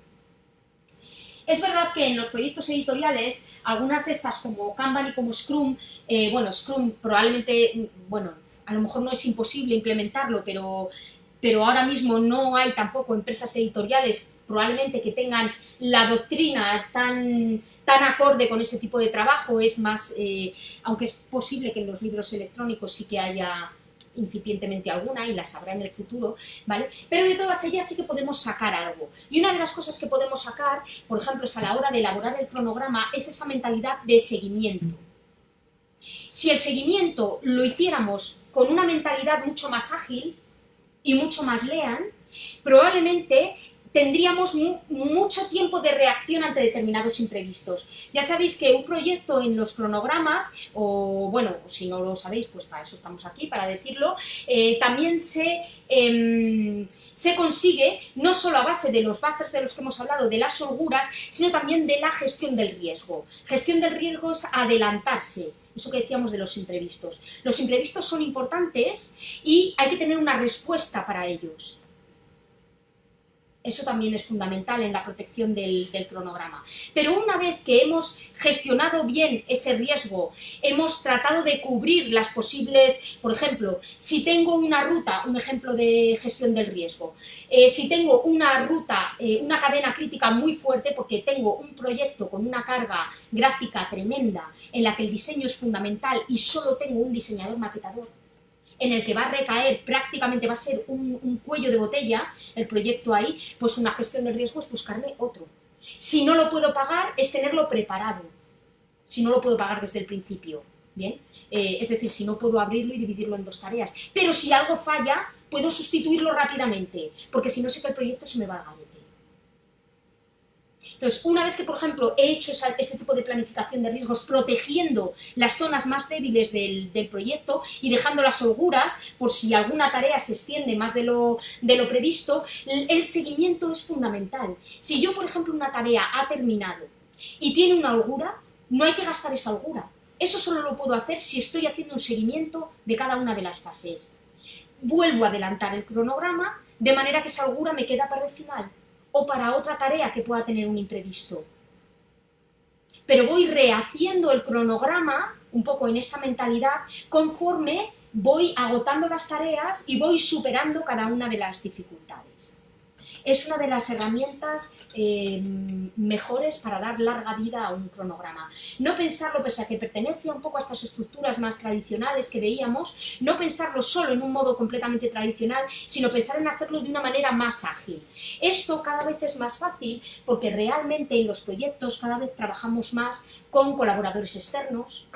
Es verdad que en los proyectos editoriales, algunas de estas como Kanban y como Scrum, bueno, Scrum probablemente, bueno, a lo mejor no es imposible implementarlo, pero ahora mismo no hay tampoco empresas editoriales probablemente que tengan la doctrina tan acorde con ese tipo de trabajo. Es más, aunque es posible que en los libros electrónicos sí que haya incipientemente alguna y las habrá en el futuro, ¿vale? Pero de todas ellas sí que podemos sacar algo. Y una de las cosas que podemos sacar, por ejemplo, es a la hora de elaborar el cronograma, es esa mentalidad de seguimiento. Si el seguimiento lo hiciéramos con una mentalidad mucho más ágil y mucho más lean, probablemente tendríamos mucho tiempo de reacción ante determinados imprevistos. Ya sabéis que un proyecto en los cronogramas, o bueno, si no lo sabéis, pues para eso estamos aquí, para decirlo, también se consigue no solo a base de los buffers de los que hemos hablado, de las holguras, sino también de la gestión del riesgo. Gestión del riesgo es adelantarse. Eso que decíamos de los imprevistos. Los imprevistos son importantes y hay que tener una respuesta para ellos. Eso también es fundamental en la protección del cronograma. Pero una vez que hemos gestionado bien ese riesgo, hemos tratado de cubrir las posibles, por ejemplo, si tengo una ruta, un ejemplo de gestión del riesgo, si tengo una ruta, una cadena crítica muy fuerte, porque tengo un proyecto con una carga gráfica tremenda, en la que el diseño es fundamental y solo tengo un diseñador maquetador, en el que va a recaer, prácticamente va a ser un cuello de botella, el proyecto ahí, pues una gestión del riesgo es buscarme otro. Si no lo puedo pagar, es tenerlo preparado. Si no lo puedo pagar desde el principio, ¿bien? Es decir, si no puedo abrirlo y dividirlo en dos tareas. Pero si algo falla, puedo sustituirlo rápidamente, porque si no sé que el proyecto se me va al garete. Entonces, una vez que, por ejemplo, he hecho ese tipo de planificación de riesgos, protegiendo las zonas más débiles del proyecto y dejando las holguras, por si alguna tarea se extiende más de lo previsto, el seguimiento es fundamental. Si yo, por ejemplo, una tarea ha terminado y tiene una holgura, no hay que gastar esa holgura. Eso solo lo puedo hacer si estoy haciendo un seguimiento de cada una de las fases. Vuelvo a adelantar el cronograma, de manera que esa holgura me queda para el final, o para otra tarea que pueda tener un imprevisto. Pero voy rehaciendo el cronograma, un poco en esta mentalidad, conforme voy agotando las tareas y voy superando cada una de las dificultades. Es una de las herramientas mejores para dar larga vida a un cronograma. No pensarlo, pese a que pertenece un poco a estas estructuras más tradicionales que veíamos, no pensarlo solo en un modo completamente tradicional, sino pensar en hacerlo de una manera más ágil. Esto cada vez es más fácil porque realmente en los proyectos cada vez trabajamos más con colaboradores externos,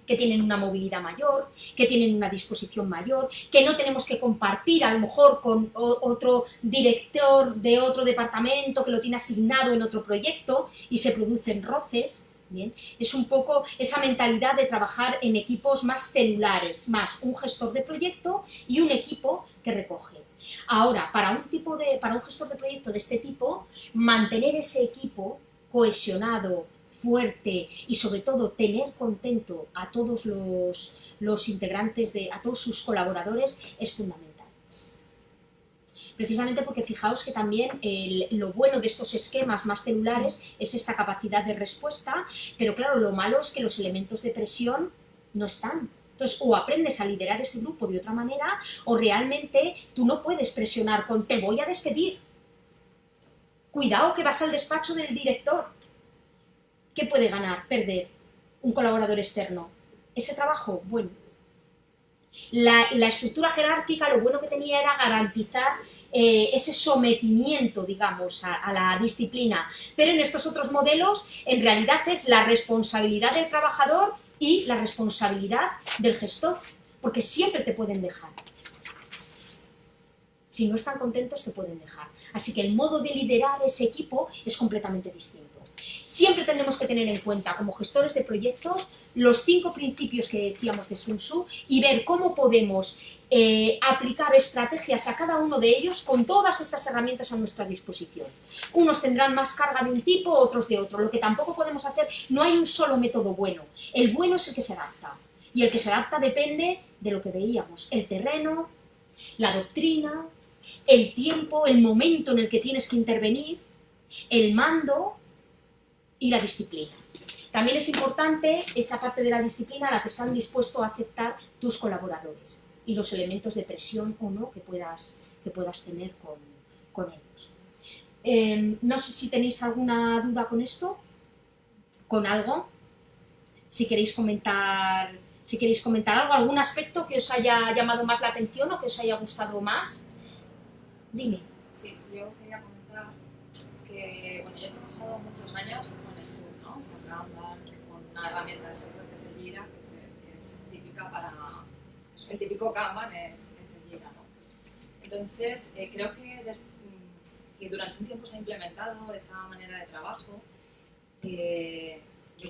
que tienen una movilidad mayor, que tienen una disposición mayor, que no tenemos que compartir a lo mejor con otro director de otro departamento que lo tiene asignado en otro proyecto y se producen roces. Bien, es un poco esa mentalidad de trabajar en equipos más celulares, más un gestor de proyecto y un equipo que recoge. Ahora, para un gestor de proyecto de este tipo, mantener ese equipo cohesionado, fuerte y sobre todo tener contento a todos los integrantes, a todos sus colaboradores, es fundamental. Precisamente porque fijaos que también lo bueno de estos esquemas más celulares es esta capacidad de respuesta, pero claro, lo malo es que los elementos de presión no están. Entonces, o aprendes a liderar ese grupo de otra manera, o realmente tú no puedes presionar con "te voy a despedir". Cuidado que vas al despacho del director. ¿Qué puede ganar, perder un colaborador externo? Ese trabajo, bueno. La estructura jerárquica lo bueno que tenía era garantizar ese sometimiento, digamos, a la disciplina. Pero en estos otros modelos, en realidad es la responsabilidad del trabajador y la responsabilidad del gestor, porque siempre te pueden dejar. Si no están contentos te pueden dejar. Así que el modo de liderar ese equipo es completamente distinto. Siempre tenemos que tener en cuenta, como gestores de proyectos, los 5 principios que decíamos de Sun Tzu y ver cómo podemos aplicar estrategias a cada uno de ellos con todas estas herramientas a nuestra disposición. Unos tendrán más carga de un tipo, otros de otro. Lo que tampoco podemos hacer, no hay un solo método bueno. El bueno es el que se adapta. Y el que se adapta depende de lo que veíamos, el terreno, la doctrina, el tiempo, el momento en el que tienes que intervenir, el mando y la disciplina. También es importante esa parte de la disciplina a la que están dispuestos a aceptar tus colaboradores y los elementos de presión o no que puedas tener con ellos. No sé si tenéis alguna duda con esto, con algo, si queréis comentar algo, algún aspecto que os haya llamado más la atención o que os haya gustado más. Dime. Sí, yo quería comentar que, bueno, yo he trabajado muchos años con Scrum, ¿no? Con Kanban, con una herramienta de software que es el Jira, que es típica para... El típico Kanban es el Jira, ¿no? Entonces, creo que durante un tiempo se ha implementado esta manera de trabajo. Yo qué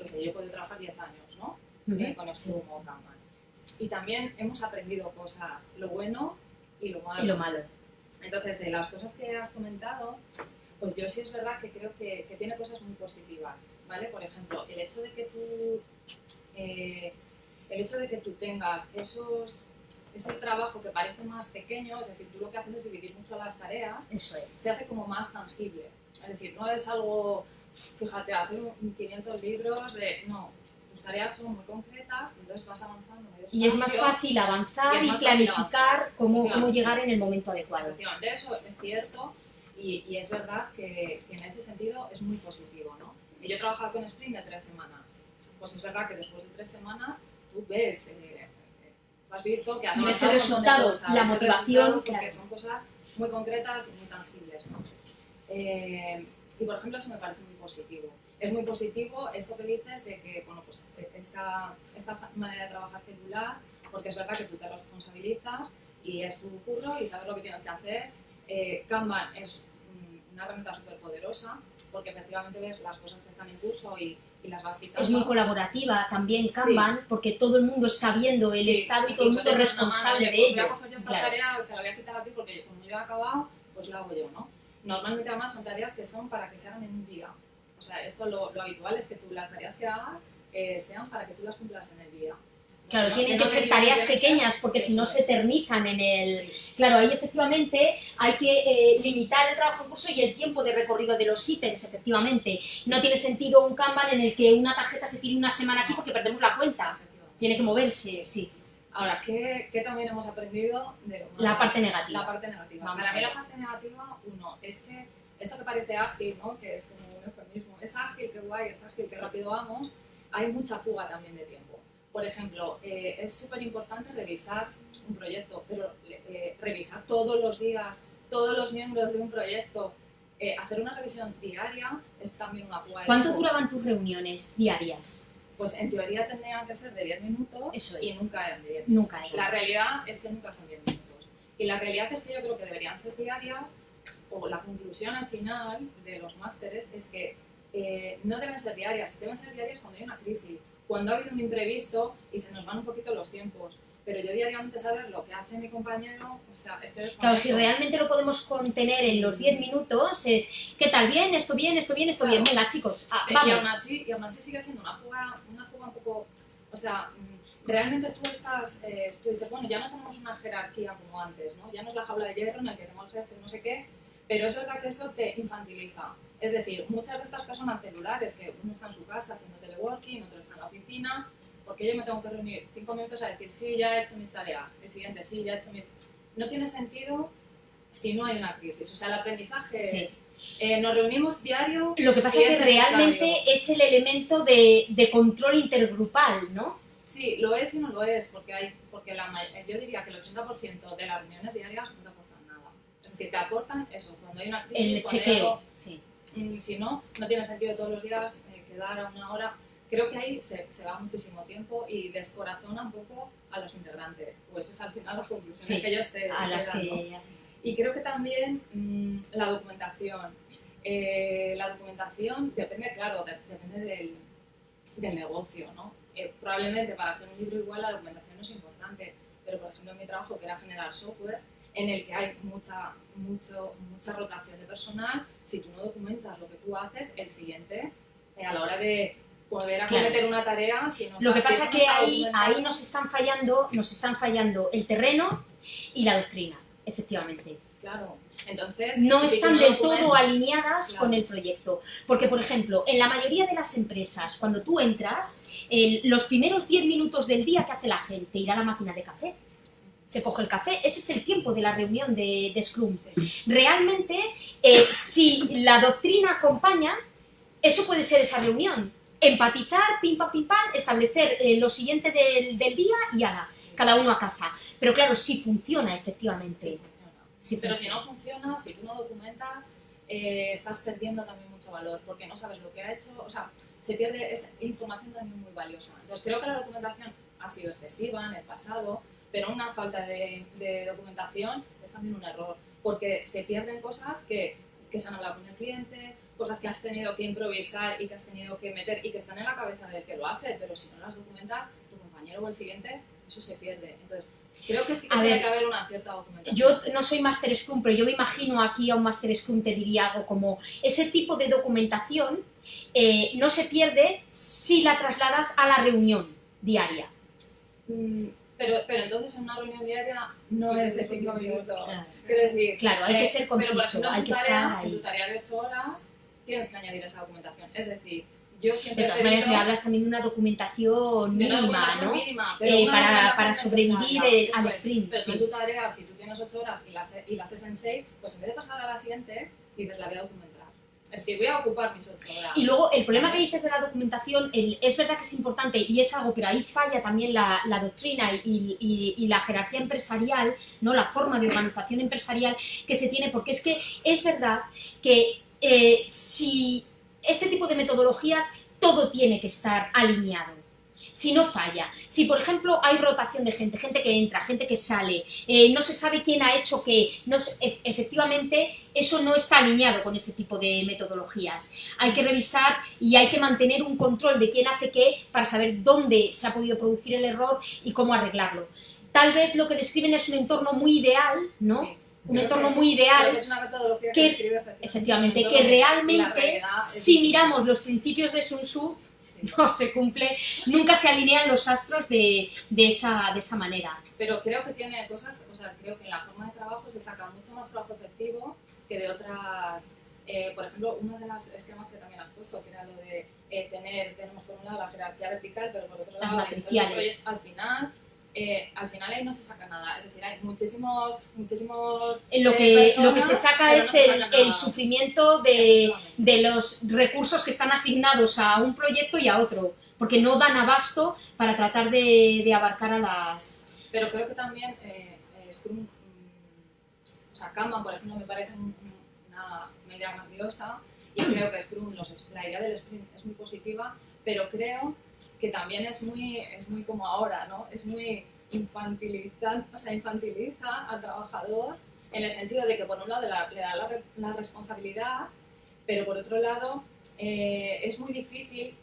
sé, yo he podido trabajar 10 años, ¿no? Con Scrum o Kanban. Y también hemos aprendido cosas, lo bueno y lo malo. Y lo malo. Entonces, de las cosas que has comentado, pues yo sí es verdad que creo que tiene cosas muy positivas, ¿vale? Por ejemplo, el hecho de que tú tengas ese trabajo que parece más pequeño, es decir, tú lo que haces es dividir mucho las tareas, eso es. Se hace como más tangible. Es decir, no es algo, fíjate, hacer 500 libros no, tus tareas son muy concretas y entonces vas avanzando. Y es más fácil avanzar y planificar cómo llegar en el momento adecuado. Efectivamente, eso es cierto y es verdad que en ese sentido es muy positivo, ¿no? Y yo he trabajado con sprint de 3 semanas. Pues es verdad que después de 3 semanas tú ves, has visto que has avanzado el resultado, la motivación, porque son cosas muy concretas y muy tangibles, ¿no? Y por ejemplo eso me parece muy positivo. Es muy positivo esto que dices de que, bueno, pues esta manera de trabajar celular, porque es verdad que tú te responsabilizas y es tu curro y sabes lo que tienes que hacer. Kanban es una herramienta súper poderosa porque efectivamente ves las cosas que están en curso y las vas quitando. Es muy colaborativa también Kanban, sí, porque todo el mundo está viendo el estado y todo el mundo es responsable de ello. Voy a coger yo esta tarea, te la voy a quitar a ti porque como yo he acabado, pues lo hago yo, ¿no? Normalmente además son tareas que son para que se hagan en un día. O sea, esto lo habitual es que tú las tareas que hagas sean para que tú las cumplas en el día. Claro, ¿no? Tienen que ser tareas pequeñas porque si no se eternizan en el... Sí. Claro, ahí efectivamente hay que limitar el trabajo en curso y el tiempo de recorrido de los ítems, efectivamente. Sí. No tiene sentido un Kanban en el que una tarjeta se tire una semana aquí porque perdemos la cuenta. Tiene que moverse, sí. Ahora, ¿qué también hemos aprendido de la parte negativa? La parte negativa. Para mí la parte negativa, es que esto que parece ágil, ¿no? Que es como un eufemismo, es ágil, qué guay, es ágil, qué rápido vamos, hay mucha fuga también de tiempo. Por ejemplo, es súper importante revisar un proyecto, pero revisar todos los días, todos los miembros de un proyecto, hacer una revisión diaria es también una fuga de ¿Cuánto tiempo. duraban tus reuniones diarias? Pues en teoría tendrían que ser de 10 minutos. Eso es. Y nunca eran de 10 Nunca eran. La realidad es que nunca son 10 minutos. Y la realidad es que yo creo que deberían ser diarias, o la conclusión al final de los másteres es que no deben ser diarias cuando hay una crisis, cuando ha habido un imprevisto y se nos van un poquito los tiempos. Pero yo diariamente saber lo que hace mi compañero, o sea, es que claro, si realmente lo podemos contener en los 10 minutos, es ¿qué tal? ¿Bien? ¿Esto bien? ¿Esto bien? ¿Esto bien? Venga, chicos, vamos. Y aún así sigue siendo una fuga un poco... O sea, realmente tú dices, bueno, ya no tenemos una jerarquía como antes, ¿no? Ya no es la jaula de hierro en la que tenemos el jefe, no sé qué, pero es verdad que eso te infantiliza. Es decir, muchas de estas personas celulares, que uno está en su casa haciendo teleworking, otro está en la oficina, porque yo me tengo que reunir 5 minutos a decir, sí, ya he hecho mis tareas, el siguiente, sí, ya he hecho mis... No tiene sentido si no hay una crisis. O sea, el aprendizaje es... nos reunimos diario. Lo que pasa es que realmente es el elemento de control intergrupal, ¿no? Sí, lo es y no lo es, porque yo diría que el 80% de las reuniones diarias no te aportan nada. Es decir, te aportan eso, cuando hay una crisis, el chequeo, sí. Si no tiene sentido todos los días quedar a una hora. Creo que ahí se va muchísimo tiempo y descorazona un poco a los integrantes. Pues eso es al final las conclusiones que ellos te dan, ¿no? Y creo que también la documentación. La documentación depende, claro, depende del negocio, ¿no? Probablemente para hacer un libro igual la documentación no es importante, pero por ejemplo en mi trabajo, que era generar software, en el que hay mucha rotación de personal, si tú no documentas lo que tú haces, el siguiente, a la hora de poder acometer una tarea, si no Lo que pasa es que ahí documentado, nos están fallando el terreno y la doctrina, efectivamente. claro, entonces No si están tú no del todo documentas, alineadas claro. con el proyecto. Porque, por ejemplo, en la mayoría de las empresas, cuando tú entras, los primeros 10 minutos del día, ¿qué hace la gente? Ir a la máquina de café. Se coge el café, ese es el tiempo de la reunión de Scrum. Sí. Realmente, si la doctrina acompaña, eso puede ser esa reunión. Empatizar, pim pam, establecer lo siguiente del día y ala, cada uno a casa. Pero claro, sí funciona, efectivamente. Sí, funciona. Sí Pero si funciona. no funciona, si tú no documentas, estás perdiendo también mucho valor, porque no sabes lo que ha hecho, o sea, se pierde información también muy valiosa. Entonces creo que la documentación ha sido excesiva en el pasado, pero una falta de documentación es también un error, porque se pierden cosas que se han hablado con el cliente, cosas que has tenido que improvisar y que has tenido que meter y que están en la cabeza del que lo hace, pero si no las documentas, tu compañero o el siguiente, eso se pierde. Entonces, creo que sí que A tiene ver, que haber una cierta documentación. Yo no soy Master Scrum, pero yo me imagino aquí a un Master Scrum te diría algo como ese tipo de documentación no se pierde si la trasladas a la reunión diaria. Pero entonces en una reunión diaria no Sí, es de sí, 5 sí. minutos. Claro. Quiero decir, Claro, hay que ser pero, por conciso, ejemplo, en hay tu que tarea, estar En ahí. tu tarea de 8 horas tienes que añadir esa documentación. Es decir, yo siempre De todas he maneras, me pedido- hablas también de una documentación de una mínima, documentación ¿no? mínima, pero una Para documentación sobrevivir necesaria. al Eso es. sprint. Pero tú en Sí. tu tarea, si tú tienes 8 horas y la haces en 6, pues en vez de pasar a la siguiente, dices, la voy a documentar. Es decir, voy a ocupar mis 8 horas. Y luego, el problema que dices de la documentación, es verdad que es importante y es algo, pero ahí falla también la doctrina y la jerarquía empresarial, ¿no? La forma de organización empresarial que se tiene, porque es que es verdad que si este tipo de metodologías, todo tiene que estar alineado. Si no falla, si por ejemplo hay rotación de gente que entra, gente que sale, no se sabe quién ha hecho qué, efectivamente eso no está alineado con ese tipo de metodologías. Hay que revisar y hay que mantener un control de quién hace qué para saber dónde se ha podido producir el error y cómo arreglarlo. Tal vez lo que describen es un entorno muy ideal, ¿no? Sí. Un Creo entorno que- muy Creo ideal. que es una metodología que- que describe Efectivamente, Un que entorno- la realmente, realidad es si distinta. miramos los principios de Sun Tzu, Sí. no se cumple, nunca se alinean los astros de esa manera. Pero creo que tiene cosas, o sea, creo que en la forma de trabajo se saca mucho más trabajo efectivo que de otras. Por ejemplo, uno de los esquemas que también has puesto, que era lo de tenemos por un lado la jerarquía vertical, pero por otro Las lado, matriciales. al final ahí no se saca nada. Es decir, hay muchísimos Lo que se saca pero es no se saca el nada. sufrimiento de los recursos que están asignados a un proyecto y a otro, porque no dan abasto para tratar de abarcar a las... Pero creo que también Scrum, o sea, Kanban, por ejemplo, me parece una idea grandiosa y creo que Scrum, la idea del sprint es muy positiva, pero creo que también es muy como ahora, ¿no? Es muy infantiliza al trabajador en el sentido de que por un lado le da la responsabilidad, pero por otro lado es muy difícil,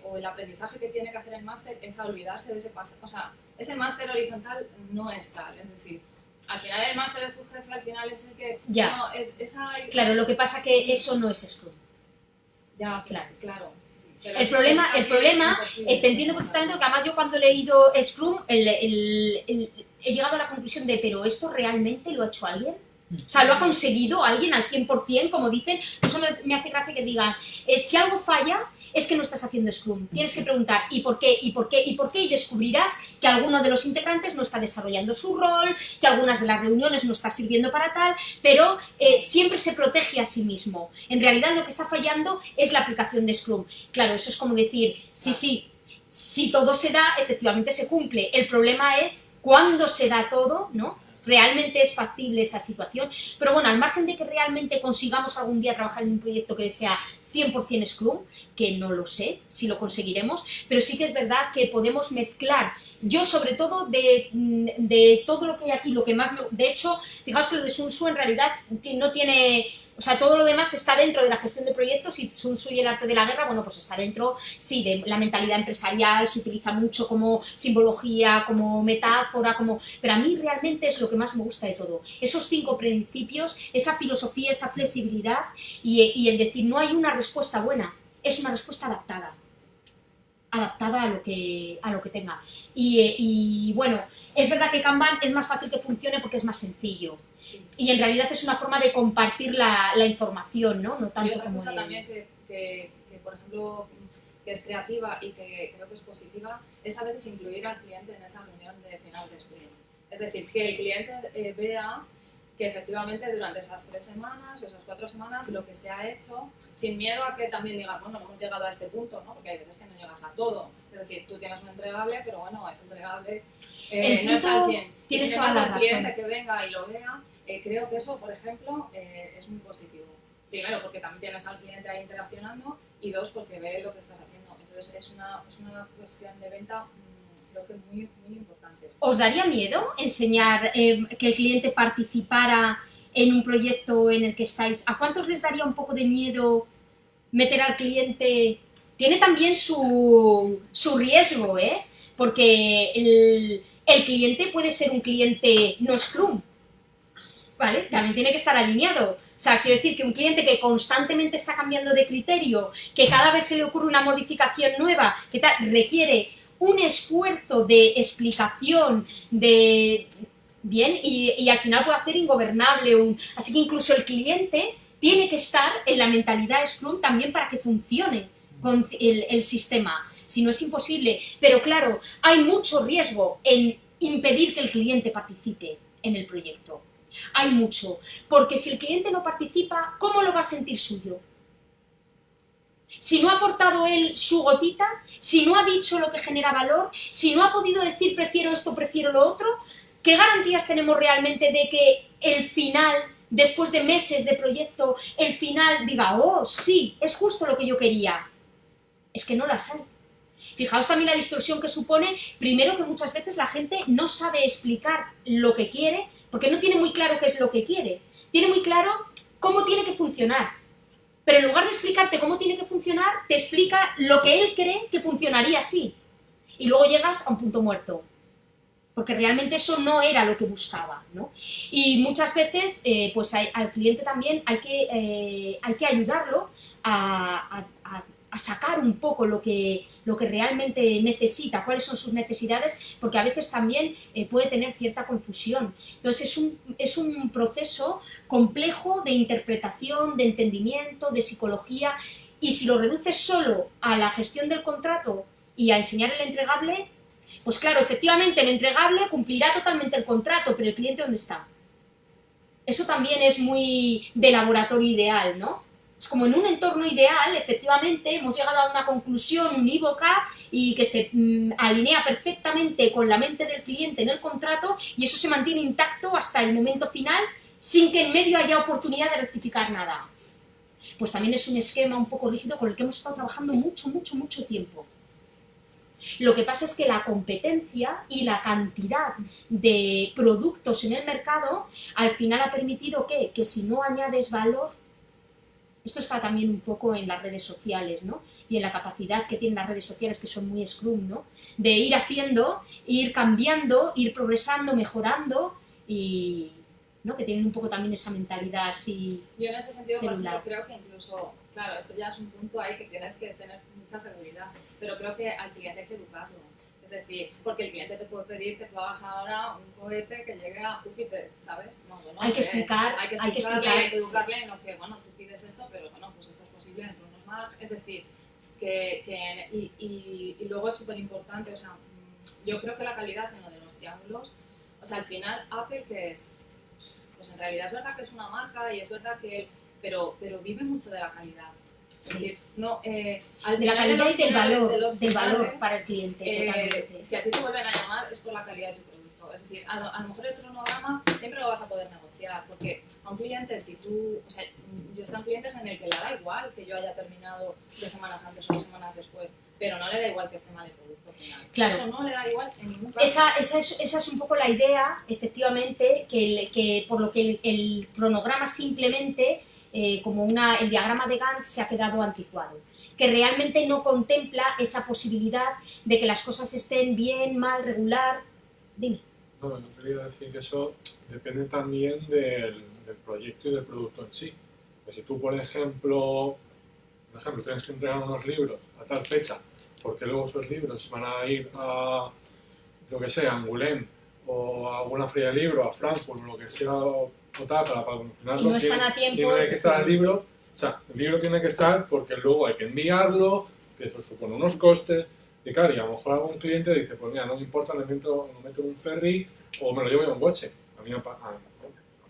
o el aprendizaje que tiene que hacer el máster es a olvidarse de ese paso. O sea, ese máster horizontal no es tal, es decir, al final el máster es tu jefe, al final es el que... Ya. No, es esa... Claro, lo que pasa que eso no es Scrum. Ya, Claro. Pero El es problema, casi imposible. te entiendo perfectamente, porque además yo cuando he leído Scrum he llegado a la conclusión de, ¿pero esto realmente lo ha hecho alguien? O sea, ¿lo ha conseguido alguien al 100%? Como dicen, eso me hace gracia que digan, si algo falla, es que no estás haciendo Scrum. Tienes que preguntar, ¿y por qué? ¿Y por qué? ¿Y por qué? Y descubrirás que alguno de los integrantes no está desarrollando su rol, que algunas de las reuniones no está sirviendo para tal, pero siempre se protege a sí mismo. En realidad lo que está fallando es la aplicación de Scrum. Claro, eso es como decir, sí, si todo se da, efectivamente se cumple. El problema es cuándo se da todo, ¿no? Realmente es factible esa situación, pero bueno, al margen de que realmente consigamos algún día trabajar en un proyecto que sea 100% Scrum, que no lo sé si lo conseguiremos, pero sí que es verdad que podemos mezclar. Yo, sobre todo, de todo lo que hay aquí, lo que más me... De hecho, fijaos que lo de Sun Tzu en realidad no tiene... O sea, todo lo demás está dentro de la gestión de proyectos y Sun Tzu y el arte de la guerra, bueno, pues está dentro, sí, de la mentalidad empresarial, se utiliza mucho como simbología, como metáfora, pero a mí realmente es lo que más me gusta de todo. Esos 5 principios, esa filosofía, esa flexibilidad y el decir no hay una respuesta buena, es una respuesta adaptada a lo que tenga. Y bueno, es verdad que Kanban es más fácil que funcione porque es más sencillo. Sí. Y en realidad es una forma de compartir la información, ¿no? No tanto y otra como cosa también que, por ejemplo, que es creativa y que creo que es positiva, es a veces incluir al cliente en esa reunión de final de sprint. Es decir, que el cliente vea que efectivamente durante esas 3 semanas o esas 4 semanas lo que se ha hecho, sin miedo a que también digas, bueno, no hemos llegado a este punto, ¿no? Porque hay veces que no llegas a todo. Es decir, tú tienes un entregable, pero bueno, ese entregable no está al 100. Tienes si toda la razón. el cliente que venga y lo vea, creo que eso, por ejemplo, es muy positivo. Primero, porque también tienes al cliente ahí interaccionando y 2, porque ve lo que estás haciendo. Entonces, es una cuestión de venta creo que muy, muy importante. ¿Os daría miedo enseñar que el cliente participara en un proyecto en el que estáis? ¿A cuántos les daría un poco de miedo meter al cliente? Tiene también su riesgo, ¿eh? Porque el cliente puede ser un cliente no Scrum, ¿vale? También tiene que estar alineado. O sea, quiero decir que un cliente que constantemente está cambiando de criterio, que cada vez se le ocurre una modificación nueva, que requiere un esfuerzo de explicación, bien, y al final puede hacer ingobernable. Así que incluso el cliente tiene que estar en la mentalidad Scrum también para que funcione con el sistema. Si no es imposible. Pero claro, hay mucho riesgo en impedir que el cliente participe en el proyecto. Hay mucho. Porque si el cliente no participa, ¿cómo lo va a sentir suyo? Si no ha aportado él su gotita, si no ha dicho lo que genera valor, si no ha podido decir prefiero esto, prefiero lo otro, ¿qué garantías tenemos realmente de que el final, después de meses de proyecto, el final diga, oh, sí, es justo lo que yo quería? Es que no las hay. Fijaos también la distorsión que supone, primero que muchas veces la gente no sabe explicar lo que quiere, porque no tiene muy claro qué es lo que quiere. Tiene muy claro cómo tiene que funcionar. Pero en lugar de explicarte cómo tiene que funcionar, te explica lo que él cree que funcionaría así. Y luego llegas a un punto muerto. Porque realmente eso no era lo que buscaba, ¿no? Y muchas veces, pues al cliente también hay que ayudarlo a sacar un poco lo que realmente necesita, cuáles son sus necesidades, porque a veces también puede tener cierta confusión. Entonces es un proceso complejo de interpretación, de entendimiento, de psicología, y si lo reduces solo a la gestión del contrato y a enseñar el entregable, pues claro, efectivamente el entregable cumplirá totalmente el contrato, pero el cliente ¿dónde está? Eso también es muy de laboratorio ideal, ¿no? Es como en un entorno ideal, efectivamente, hemos llegado a una conclusión unívoca y que se alinea perfectamente con la mente del cliente en el contrato, y eso se mantiene intacto hasta el momento final sin que en medio haya oportunidad de rectificar nada. Pues también es un esquema un poco rígido con el que hemos estado trabajando mucho tiempo. Lo que pasa es que la competencia y la cantidad de productos en el mercado al final ha permitido que si no añades valor, esto está también un poco en las redes sociales, ¿no? Y en la capacidad que tienen las redes sociales, que son muy Scrum, ¿no? De ir haciendo, ir cambiando, ir progresando, mejorando, y ¿no? Que tienen un poco también esa mentalidad así. Yo en ese sentido, por celular. ejemplo, creo que incluso, claro, esto ya es un punto ahí que tienes que tener mucha seguridad, pero creo que al cliente hay que educarlo. Es decir, porque el cliente te puede pedir que tú hagas ahora un cohete que llegue a Júpiter, ¿sabes? No, bueno, Hay que explicar, hay que educarle en lo que, bueno, tú pides esto, pero bueno, pues esto es posible dentro de unos márgenes. Es decir, y luego es súper importante, o sea, yo creo que la calidad en lo de los triángulos, o sea, al final, Apple, ¿qué es? Pues en realidad es verdad que es una marca y es verdad que, pero vive mucho de la calidad. Es decir, no, al De la final calidad y del valor, de los del valor finales, para el cliente, totalmente. si a ti te vuelven a llamar es por la calidad de tu producto. económico. Es decir, a lo mejor el cronograma siempre lo vas a poder negociar, porque a un cliente, si tú, o sea, yo he estado en clientes en el que le da igual que yo haya terminado 2 semanas antes o 2 semanas después, pero no le da igual que esté mal el producto final. Claro. Eso no le da igual en ningún caso. Esa es un poco la idea, efectivamente, que por lo que el cronograma simplemente, como el diagrama de Gantt, se ha quedado anticuado, que realmente no contempla esa posibilidad de que las cosas estén bien, mal, regular. Dime. No, yo quería decir que eso depende también del proyecto y del producto en sí. Pues si tú, por ejemplo, tienes que entregar unos libros a tal fecha, porque luego esos libros van a ir a, yo que sé, a Angoulême o a alguna feria de libro, a Frankfurt, o lo que sea, o tal, para promocionarlo. Y no están a tiempo. Tiene que estar el libro, o sea, el libro tiene que estar porque luego hay que enviarlo, que eso supone unos costes, y claro, y a lo mejor algún cliente dice, pues mira, no me importa, lo meto en un ferry o me lo llevo en un coche. A mí me ha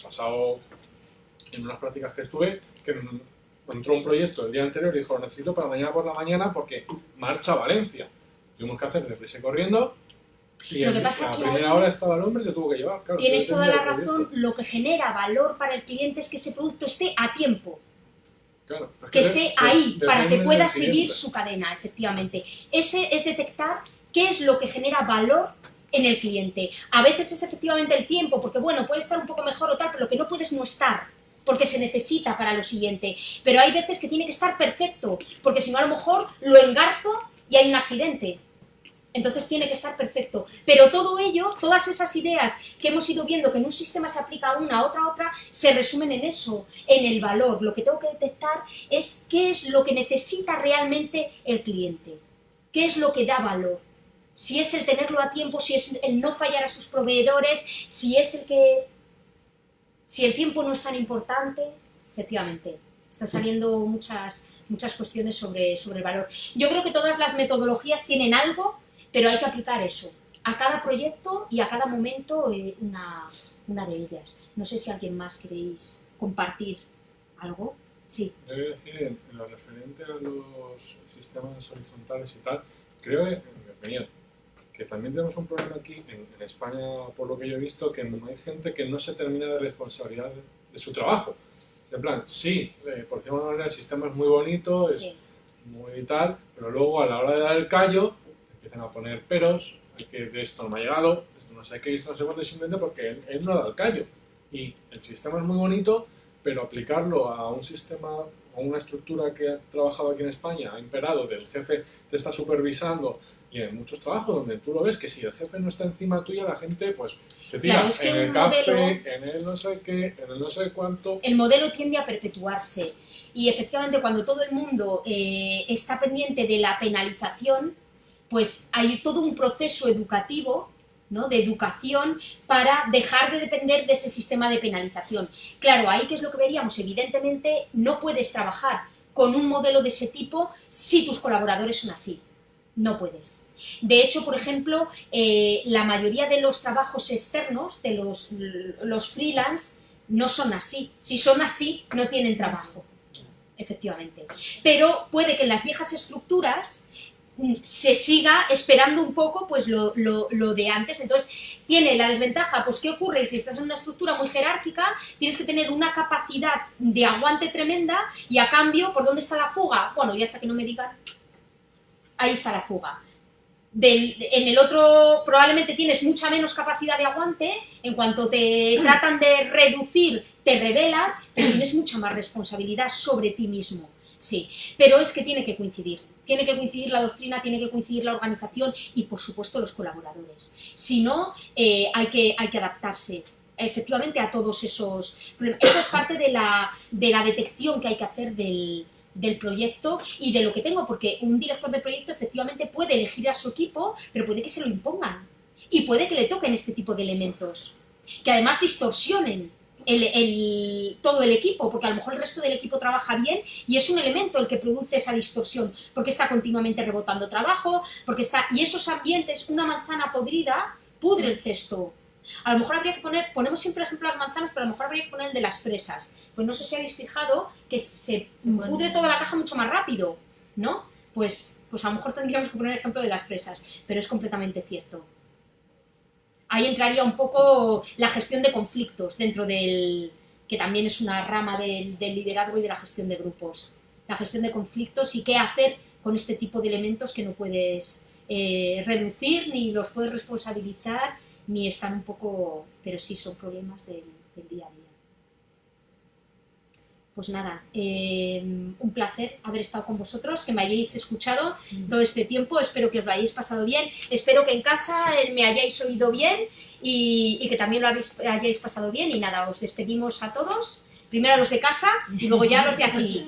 pasado en unas prácticas que estuve, que entró un proyecto el día anterior y dijo, lo necesito para mañana por la mañana porque marcha a Valencia. Tuvimos que hacer deprisa y corriendo. Y Lo que pasa a que primera ahí hora estaba el hombre y te tuvo que llevar. Claro, tienes toda depende la del razón, proyecto. lo que genera valor para el cliente es que ese producto esté a tiempo. Claro, es Que esté ahí para que depende pueda del seguir cliente. su cadena, efectivamente. Ese es detectar qué es lo que genera valor en el cliente. A veces es efectivamente el tiempo, porque bueno, puede estar un poco mejor o tal, pero lo que no puedes no estar, porque se necesita para lo siguiente. Pero hay veces que tiene que estar perfecto, porque si no a lo mejor lo engarzo y hay un accidente. Entonces tiene que estar perfecto. Pero todo ello, todas esas ideas que hemos ido viendo que en un sistema se aplica a una, a otra, se resumen en eso, en el valor. Lo que tengo que detectar es qué es lo que necesita realmente el cliente. ¿Qué es lo que da valor? Si es el tenerlo a tiempo, si es el no fallar a sus proveedores, si es el que... Si el tiempo no es tan importante, efectivamente, están saliendo muchas cuestiones sobre el valor. Yo creo que todas las metodologías tienen algo, pero hay que aplicar eso a cada proyecto y a cada momento una de ellas. No sé si alguien más queréis compartir algo. Sí. Yo voy a decir, en lo referente a los sistemas horizontales y tal, creo, en mi opinión, que también tenemos un problema aquí en España, por lo que yo he visto, que hay gente que no se termina de responsabilidad de su trabajo. En plan, sí, por cierta manera el sistema es muy bonito, es Sí. muy tal, pero luego a la hora de dar el callo empiezan a poner peros, que de esto no me ha llegado, esto no sé qué, esto no sé cuánto, simplemente porque él no ha dado el callo. Y el sistema es muy bonito, pero aplicarlo a un sistema, a una estructura que ha trabajado aquí en España, ha imperado, del jefe te está supervisando, y en muchos trabajos donde tú lo ves que si el jefe no está encima tuya, la gente pues se tira Claro, es que en el un café, modelo- en el no sé qué, en el no sé cuánto. El modelo tiende a perpetuarse y efectivamente cuando todo el mundo está pendiente de la penalización, pues hay todo un proceso educativo, ¿no?, de educación para dejar de depender de ese sistema de penalización. Claro, ahí ¿qué es lo que veríamos? Evidentemente no puedes trabajar con un modelo de ese tipo si tus colaboradores son así. No puedes. De hecho, por ejemplo, la mayoría de los trabajos externos, de los freelance, no son así. Si son así, no tienen trabajo, efectivamente. Pero puede que en las viejas estructuras se siga esperando un poco pues lo de antes. Entonces tiene la desventaja, pues ¿qué ocurre? Si estás en una estructura muy jerárquica, tienes que tener una capacidad de aguante tremenda y a cambio, ¿por dónde está la fuga? Bueno, y hasta que no me digan, ahí está la fuga. En el otro probablemente tienes mucha menos capacidad de aguante, en cuanto te tratan de reducir, te rebelas, pero tienes mucha más responsabilidad sobre ti mismo. Sí, pero es que tiene que coincidir la doctrina, tiene que coincidir la organización y, por supuesto, los colaboradores. Si no, hay que adaptarse efectivamente a todos esos problemas. Eso es parte de la detección que hay que hacer del proyecto y de lo que tengo, porque un director de proyecto efectivamente puede elegir a su equipo, pero puede que se lo impongan y puede que le toquen este tipo de elementos, que además distorsionen todo el equipo, porque a lo mejor el resto del equipo trabaja bien y es un elemento el que produce esa distorsión, porque está continuamente rebotando trabajo, y esos ambientes, una manzana podrida, pudre el cesto. A lo mejor habría que ponemos siempre ejemplo las manzanas, pero a lo mejor habría que poner el de las fresas. Pues no sé si habéis fijado que se pudre toda la caja mucho más rápido, ¿no? Pues a lo mejor tendríamos que poner el ejemplo de las fresas, pero es completamente cierto. ahí entraría un poco la gestión de conflictos dentro del, que también es una rama del liderazgo y de la gestión de grupos. La gestión de conflictos y qué hacer con este tipo de elementos que no puedes reducir, ni los puedes responsabilizar, ni están un poco, pero sí son problemas del día a día. Pues nada, un placer haber estado con vosotros, que me hayáis escuchado todo este tiempo, espero que os lo hayáis pasado bien, espero que en casa me hayáis oído bien y que también lo hayáis pasado bien, y nada, os despedimos a todos, primero a los de casa y luego ya a los de aquí.